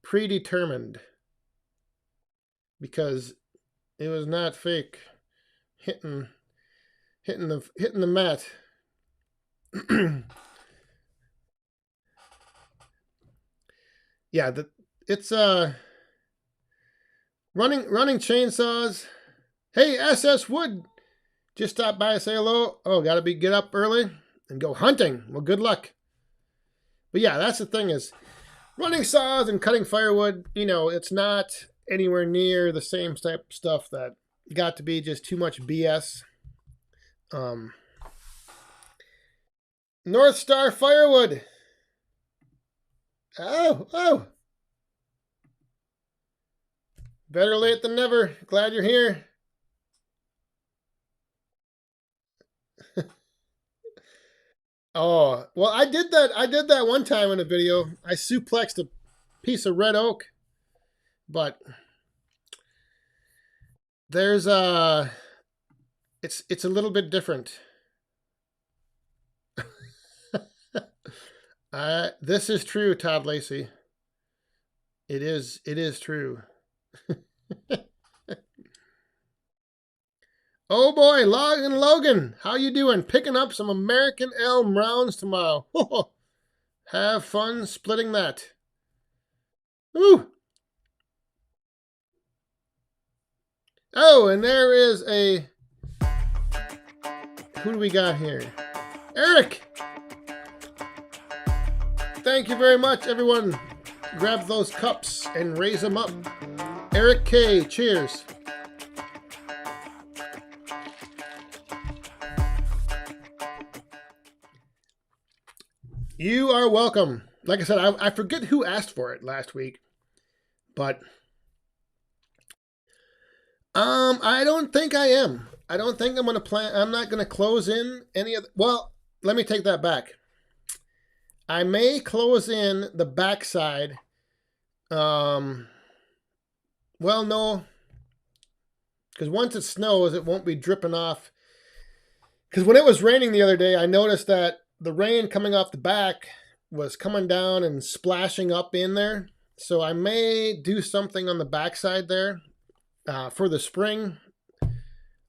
Speaker 2: predetermined, because it was not fake hitting the mat. Yeah, it's running chainsaws. Hey, SS Wood, just stop by and say hello. Oh, get up early and go hunting. Well, good luck. But yeah, that's the thing, is running saws and cutting firewood, it's not anywhere near the same type of stuff that got to be just too much BS. North Star Firewood. Oh. Better late than never. Glad you're here. Oh, well, I did that one time in a video. I suplexed a piece of red oak, but there's it's a little bit different. This is true, Todd Lacey. It is true. Oh boy, Logan, how you doing? Picking up some American Elm rounds tomorrow. Have fun splitting that. Woo! Oh, and there is who do we got here? Eric! Thank you very much, everyone. Grab those cups and raise them up. Eric K, cheers. You are welcome. Like I said, I forget who asked for it last week, but I don't think I am. I don't think I'm going to plan. I'm not going to close in any of well, let me take that back. I may close in the backside. Well, no, because once it snows, it won't be dripping off. Because when it was raining the other day, I noticed that the rain coming off the back was coming down and splashing up in there. So I may do something on the backside there for the spring.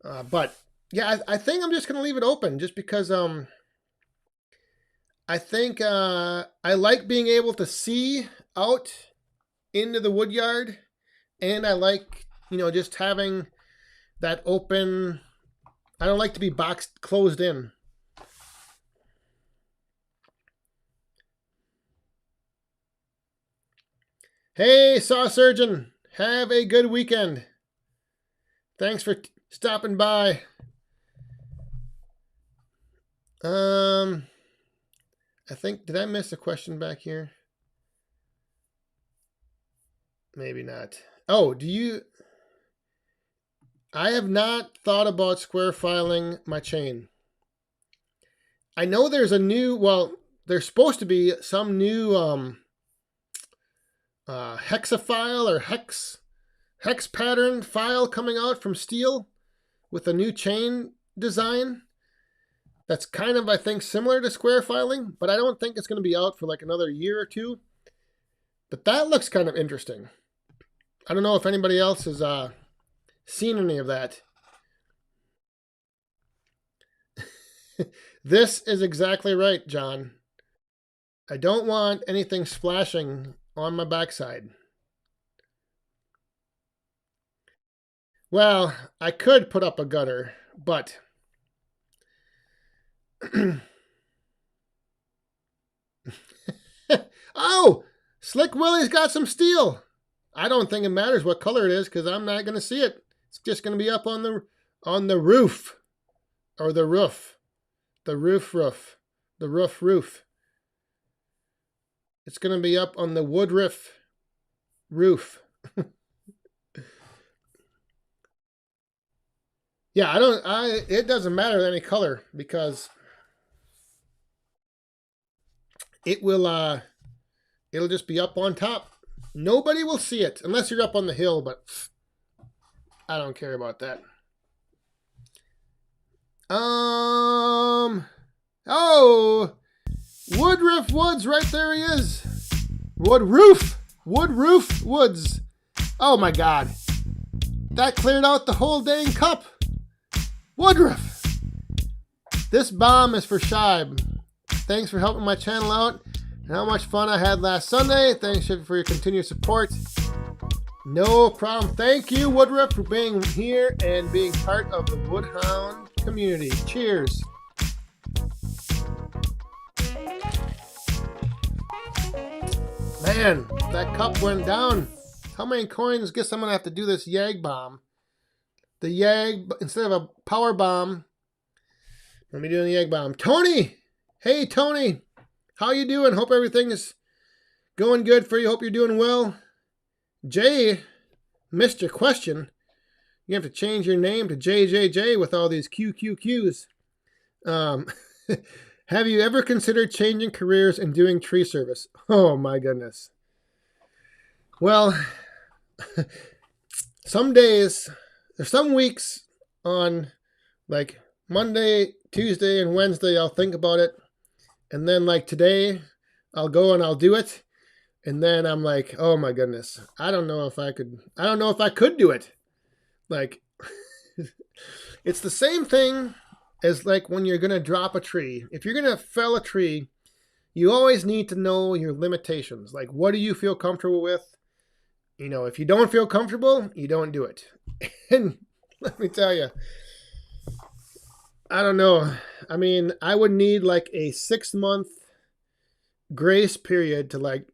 Speaker 2: But yeah, I think I'm just going to leave it open just because I think I like being able to see out into the wood yard, and I like, just having that open. I don't like to be boxed, closed in. Hey, Saw Surgeon, have a good weekend. Thanks for stopping by. I think, did I miss a question back here? Maybe not. Oh, I have not thought about square filing my chain. I know there's a new, there's supposed to be some new hexafile or hex pattern file coming out from Steel with a new chain design that's kind of, I think, similar to square filing, but I don't think it's going to be out for like another year or two. But that looks kind of interesting. I don't know if anybody else has seen any of that. This is exactly right, John. I don't want anything splashing on my backside. Well, I could put up a gutter, but oh, Slick Willie's got some steel. I don't think it matters what color it is because I'm not going to see it. It's just going to be up on the roof, or the roof, the roof. It's going to be up on the Woodruff roof. Yeah, it doesn't matter any color because it'll just be up on top. Nobody will see it unless you're up on the hill, but I don't care about that. Oh, Woodruff Woods, right there he is. Woodruff Woods. Oh my God. That cleared out the whole dang cup. Woodruff. This bomb is for Shibe. Thanks for helping my channel out and how much fun I had last Sunday. Thanks for your continued support. No problem. Thank you, Woodruff, for being here and being part of the Woodhound community. Cheers. Man, that cup went down. How many coins? Guess I'm going to have to do this Yag bomb. The Yag, instead of a power bomb, let me do the Yag bomb. Tony! Hey, Tony. How you doing? Hope everything is going good for you. Hope you're doing well. Jay, missed your question. You have to change your name to JJJ with all these QQQs. Have you ever considered changing careers and doing tree service? Oh my goodness. Well, some days, there's some weeks on like Monday, Tuesday, and Wednesday, I'll think about it. And then like today, I'll go and I'll do it. And then I'm like, oh my goodness, I don't know if I could do it. Like, it's the same thing as like when you're going to drop a tree. If you're going to fell a tree, you always need to know your limitations. Like, what do you feel comfortable with? You know, if you don't feel comfortable, you don't do it. And let me tell you, I don't know. I mean, I would need like a 6-month grace period to like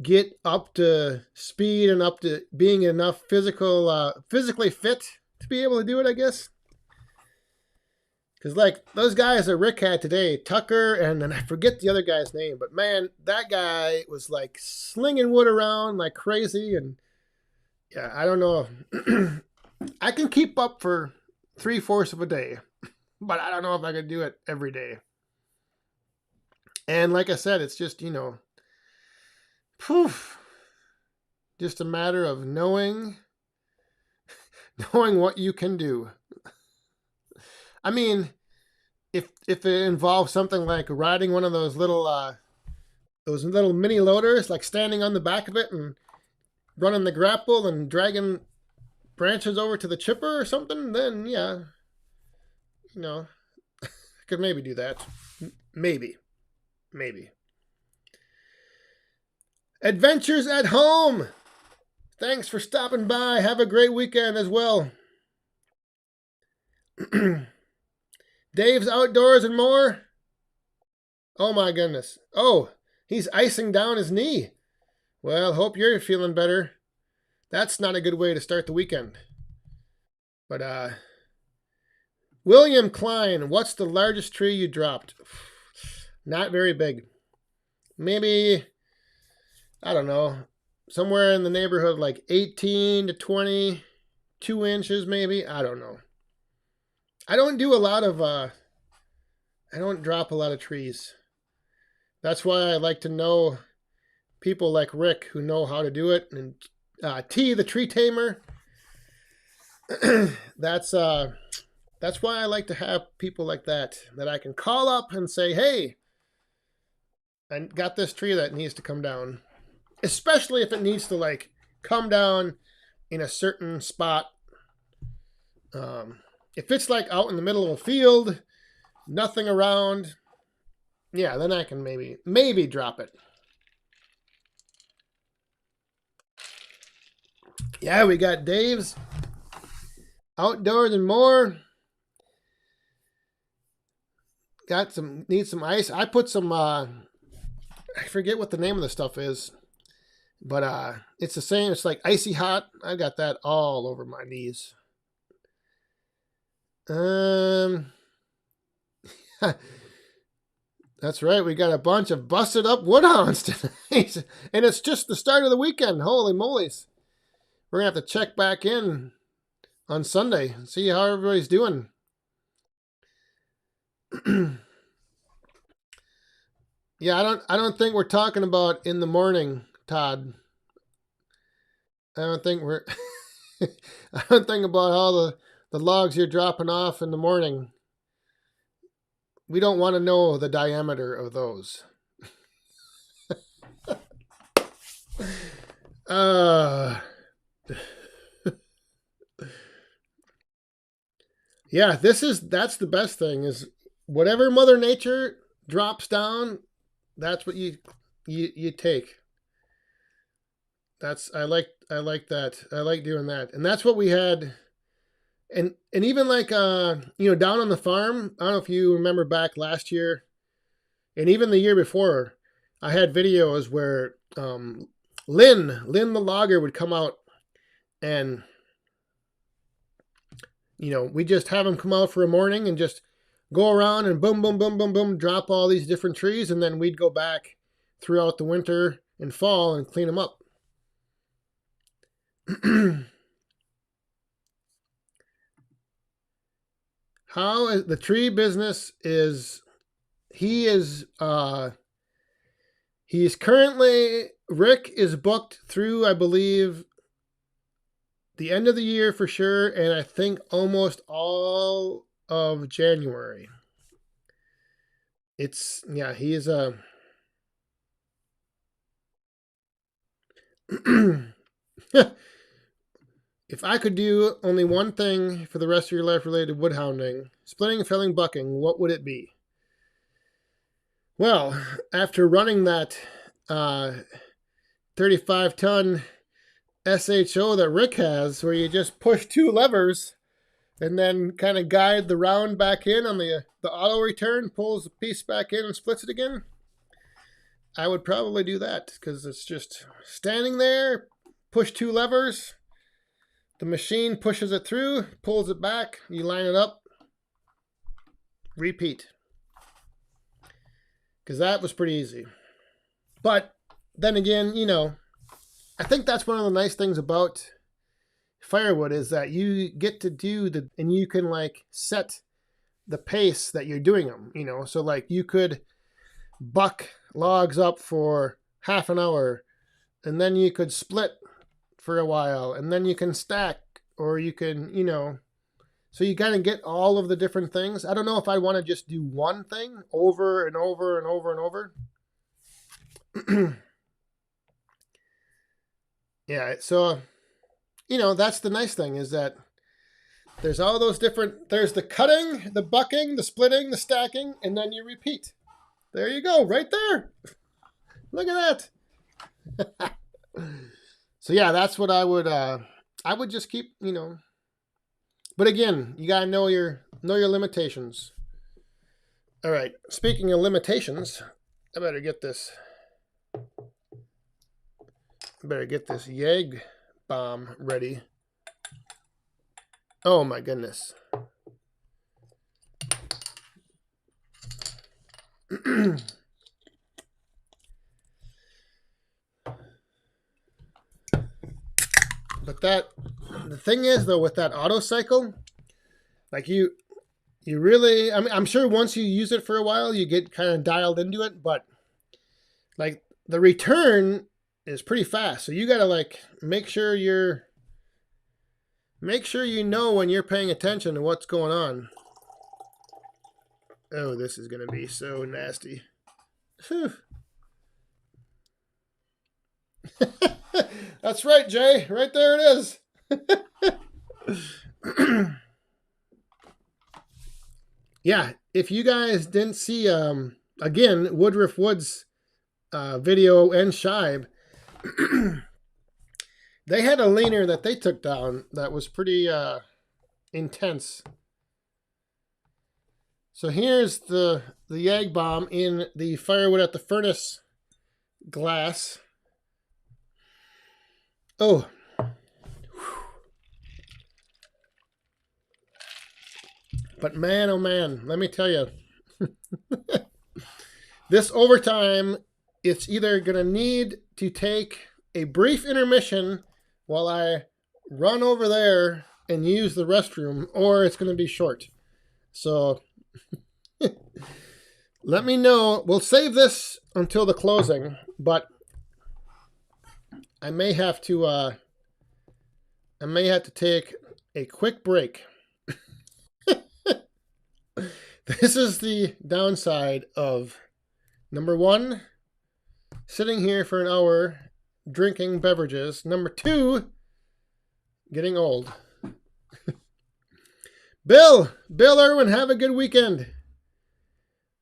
Speaker 2: get up to speed and up to being enough physically fit to be able to do it, I guess. Because like those guys that Rick had today, Tucker, and I forget the other guy's name, but man, that guy was like slinging wood around like crazy. And yeah, I don't know. I can keep up for 3/4 of a day, but I don't know if I could do it every day. And like I said, it's just, you know, just a matter of knowing what you can do. I mean, if it involves something like riding one of those little mini loaders, like standing on the back of it and running the grapple and dragging branches over to the chipper or something, then yeah, you know, I could maybe do that. Maybe. Adventures at Home. Thanks for stopping by. Have a great weekend as well. Dave's Outdoors and More. Oh my goodness. Oh, he's icing down his knee. Well, hope you're feeling better. That's not a good way to start the weekend. But, William Klein, what's the largest tree you dropped? Not very big. Maybe, I don't know, somewhere in the neighborhood of like 18 to 22 inches maybe. I don't know. I don't do a lot of, I don't drop a lot of trees. That's why I like to know people like Rick who know how to do it. And T, the tree tamer. That's why I like to have people like that I can call up and say, hey, I got this tree that needs to come down. Especially if it needs to like come down in a certain spot. If it's like out in the middle of a field, nothing around, yeah, then I can maybe drop it. Yeah, we got Dave's Outdoors and More. Need some ice. I put some, I forget what the name of the stuff is, but it's the same. It's like icy hot. I got that all over my knees. That's right. We got a bunch of busted up Woodhounds tonight. And it's just the start of the weekend. Holy molies. We're going to have to check back in on Sunday and see how everybody's doing. Yeah, I don't think we're talking about in the morning, Todd. I don't think I don't think about all the logs you're dropping off in the morning. We don't want to know the diameter of those. Yeah, that's the best thing is whatever Mother Nature drops down, that's what you take. I like that. I like doing that. And that's what we had. And even like, down on the farm, I don't know if you remember back last year and even the year before, I had videos where Lynn the logger would come out and, we just have him come out for a morning and just go around and boom, boom, boom, boom, boom, drop all these different trees. And then we'd go back throughout the winter and fall and clean them up. How is the tree business he's currently, Rick is booked through, I believe, the end of the year for sure. And I think almost all of January. He's if I could do only one thing for the rest of your life related to woodhounding, splitting, felling, bucking, what would it be? Well, after running that 35-ton SHO that Rick has, where you just push two levers and then kind of guide the round back in on the auto return, pulls the piece back in and splits it again, I would probably do that because it's just standing there, push two levers, the machine pushes it through, pulls it back, you line it up, repeat. Because that was pretty easy. But then again, I think that's one of the nice things about Firewood is that you get to do and you can like set the pace that you're doing them, So like you could buck logs up for half an hour and then you could split for a while and then you can stack or you can, so you kind of get all of the different things. I don't know if I want to just do one thing over and over and over and over. Yeah, so, that's the nice thing is that there's all those there's the cutting, the bucking, the splitting, the stacking, and then you repeat. There you go, right there. Look at that. So yeah, that's what I would just keep, you know. But again, you gotta know your limitations. All right. Speaking of limitations, I better get this. Yeg bomb ready. Oh my goodness. But the thing is though, with that auto cycle, like you really, I mean, I'm sure once you use it for a while, you get kind of dialed into it, but like the return is pretty fast. So you got to like make sure you know when you're paying attention to what's going on. Oh, this is going to be so nasty. Whew. That's right, Jay. Right there it is. Yeah, if you guys didn't see, again, Woodruff Wood's video and Shibe, they had a leaner that they took down that was pretty intense. So here's the Yag bomb in the Firewood at the Furnace glass. Oh. But man, oh man, let me tell you. This overtime, it's either going to need to take a brief intermission while I run over there and use the restroom, or it's going to be short. So let me know. We'll save this until the closing, but I may have to take a quick break. This is the downside of, number one, sitting here for an hour drinking beverages. Number two, getting old. Bill Irwin, have a good weekend.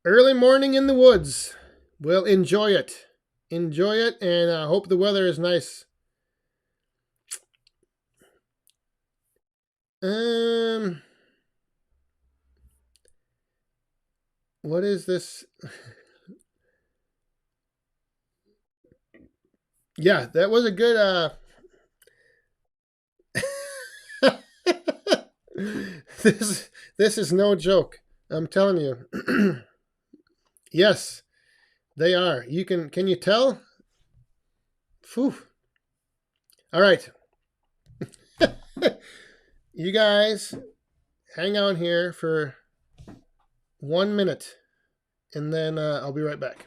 Speaker 2: Early morning in the woods. We'll enjoy it. Enjoy it, and I hope the weather is nice. What is this? Yeah, that was a good this is no joke. I'm telling you. Yes, they are. Can you tell? Phew. All right. You guys hang on here for 1 minute, and then I'll be right back.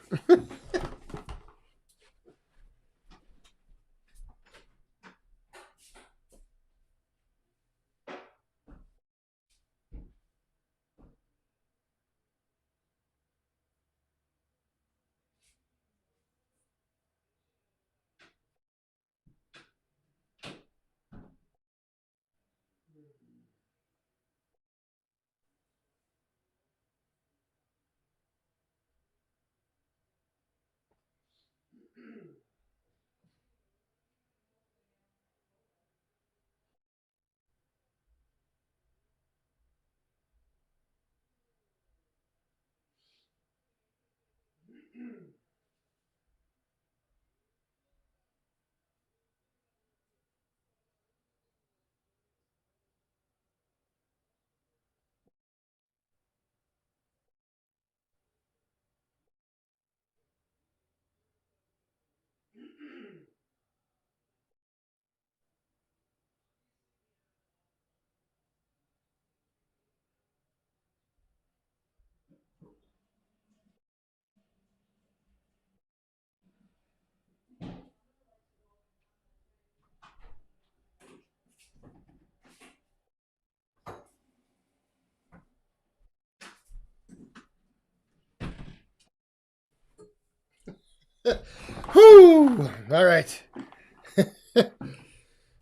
Speaker 2: Whew! All right.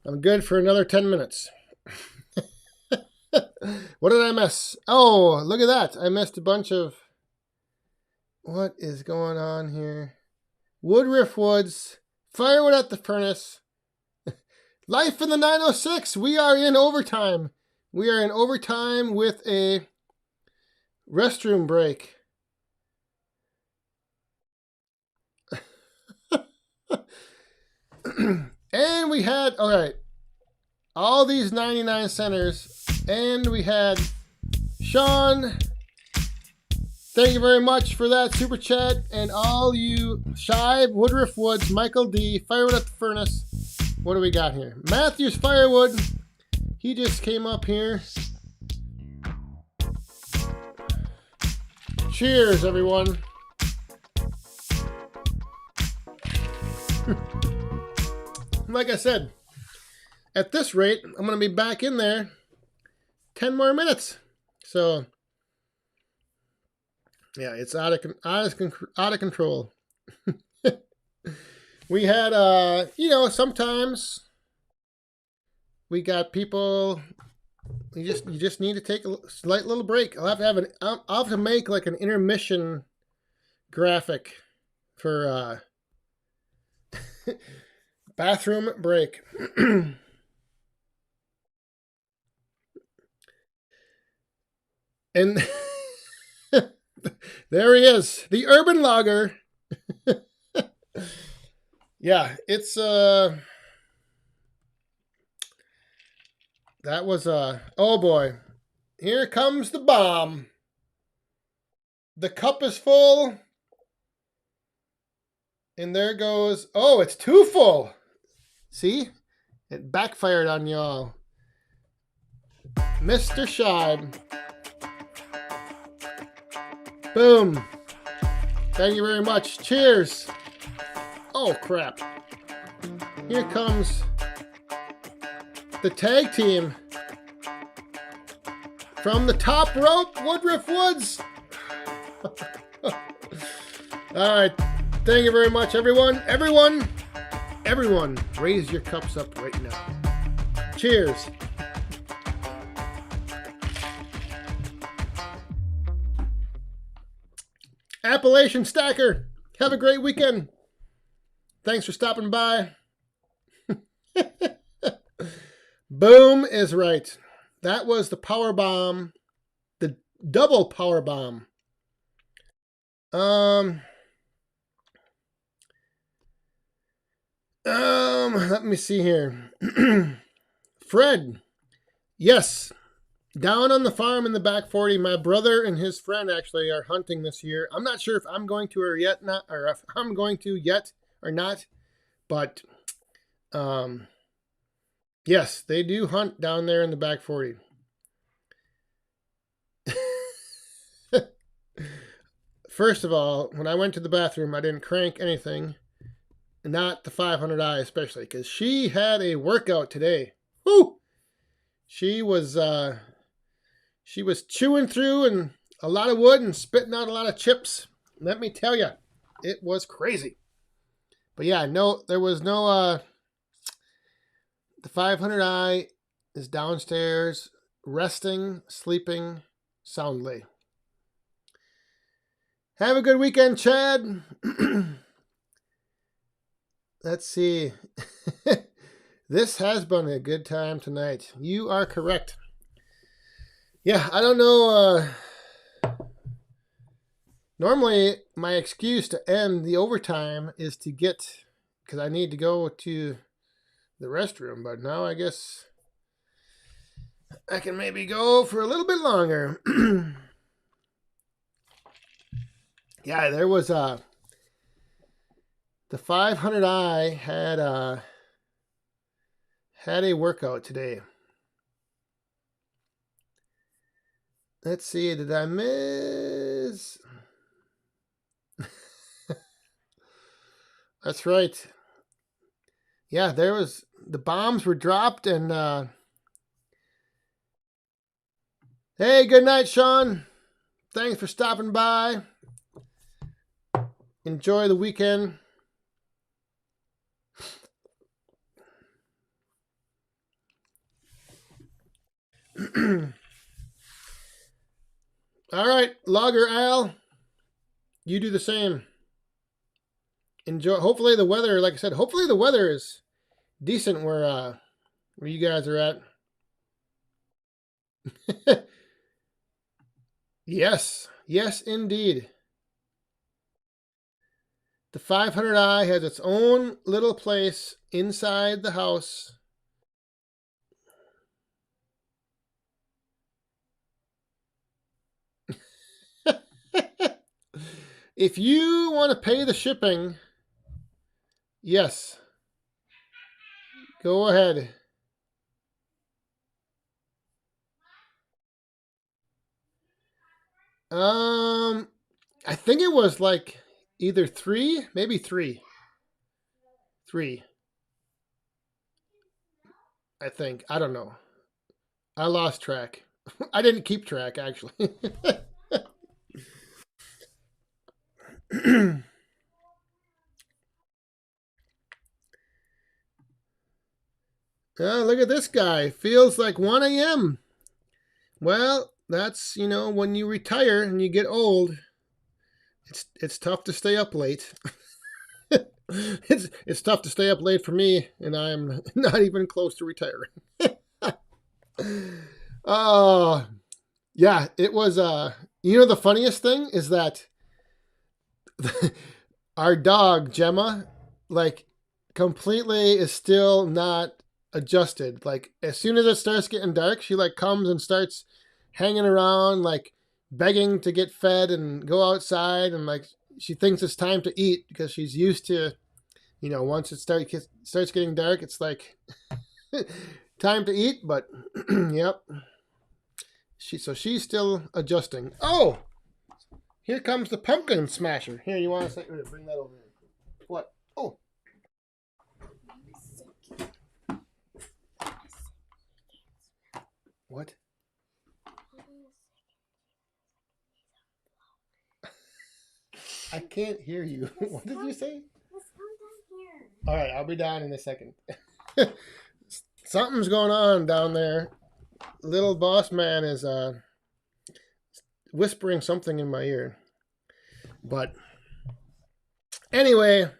Speaker 2: I'm good for another 10 minutes. What did I miss? Oh, look at that. I missed a bunch of... What is going on here? Woodruff Woods Firewood at the furnace. Life in the 906. We are in overtime. We are in overtime with a restroom break. And we had, all right, all these 99 centers. And we had Sean. Thank you very much for that super chat. And all you Shive, Woodruff Woods, Michael D, Firewood at the furnace. What do we got here? Matthew's Firewood. He just came up here. Cheers, everyone. Like I said, at this rate, I'm going to be back in there 10 more minutes. So, yeah, it's out of control. We had, you know, sometimes we got people. You just need to take a slight little break. I'll have to make like an intermission graphic for bathroom break. And there he is, the urban logger. Yeah, it's that was oh boy. Here comes the bomb. The cup is full. And there goes, oh, it's too full. See? It backfired on y'all. Mr. Shibe. Boom. Thank you very much. Cheers. Oh, crap. Here comes the tag team from the top rope, Woodruff Woods. All right. Thank you very much, everyone. Everyone, raise your cups up right now. Cheers. Appalachian Stacker, have a great weekend. Thanks for stopping by. Boom is right. That was the power bomb, the double power bomb. Let me see here. Fred, yes, down on the farm in the back 40. My brother and his friend actually are hunting this year. I'm not sure if I'm going to or if I'm going to yet or not, but yes, they do hunt down there in the back 40. First of all, when I went to the bathroom, I didn't crank anything. Not the 500i especially, because she had a workout today. Woo! She was chewing through and a lot of wood and spitting out a lot of chips. Let me tell you, it was crazy. But yeah, no, there was no. The 500i is downstairs, resting, sleeping soundly. Have a good weekend, Chad. Let's see. This has been a good time tonight. You are correct. Yeah, I don't know. Normally, my excuse to end the overtime is to get, because I need to go to the restroom. But now I guess I can maybe go for a little bit longer. Yeah, there was the 500i had a workout today. Let's see, did I miss? That's right. Yeah, there was, the bombs were dropped and hey, good night, Sean. Thanks for stopping by. Enjoy the weekend. All right, Logger Al, you do the same. enjoy. Hopefully the weather, like I said, hopefully the weather is decent where you guys are at. Yes, yes, indeed. The 500i has its own little place inside the house. If you want to pay the shipping, yes, go ahead. I think it was like either 3, maybe 3. 3. I think. I don't know. I lost track. I didn't keep track, actually. Oh, look at this guy. Feels like 1 a.m. Well, that's, you know, when you retire and you get old, it's tough to stay up late. It's tough to stay up late for me, and I'm not even close to retiring. Yeah, it was you know, the funniest thing is that our dog Gemma, like, completely is still not adjusted. Like, as soon as it starts getting dark, she like comes and starts hanging around, like begging to get fed and go outside, and like she thinks it's time to eat because she's used to, you know, once it starts getting dark, it's like time to eat. But yep, so she's still adjusting. Oh, here comes the pumpkin smasher. Here, you want to say, bring that over here. What? Oh. What? I can't hear you. What did you say?
Speaker 7: Let's come down here.
Speaker 2: All right, I'll be down in a second. Something's going on down there. Little boss man is whispering something in my ear. But anyway,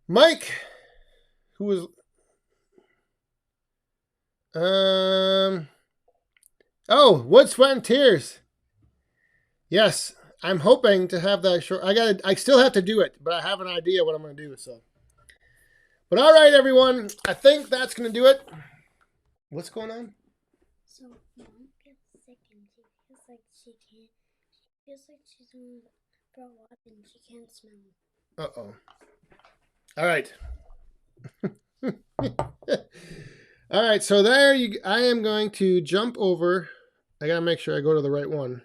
Speaker 2: Mike, who was Wood, Sweat, and Tears. Yes, I'm hoping to have that short. I still have to do it, but I have an idea what I'm going to do. So, but all right, everyone, I think that's going to do it. What's going on?
Speaker 7: So Mom gets sick and she feels like she can't. She feels like she's going to throw up and she can't smell.
Speaker 2: All right. All right, so there I am going to jump over. I got to make sure I go to the right one.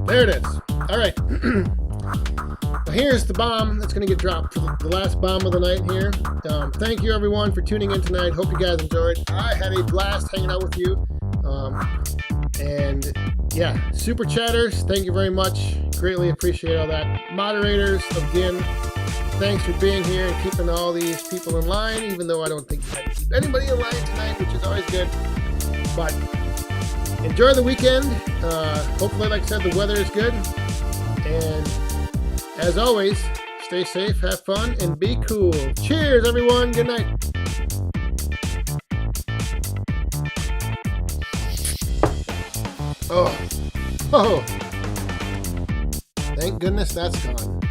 Speaker 2: There it is. All right. Here's the bomb that's going to get dropped. The last bomb of the night here. Thank you, everyone, for tuning in tonight. Hope you guys enjoyed. I had a blast hanging out with you. And yeah, super chatters, thank you very much. Greatly appreciate all that. Moderators, again, thanks for being here and keeping all these people in line, even though I don't think you had to keep anybody in line tonight, which is always good. But enjoy the weekend. Hopefully, like I said, the weather is good. And as always, stay safe, have fun, and be cool. Cheers, everyone. Good night. Oh. Thank goodness that's gone.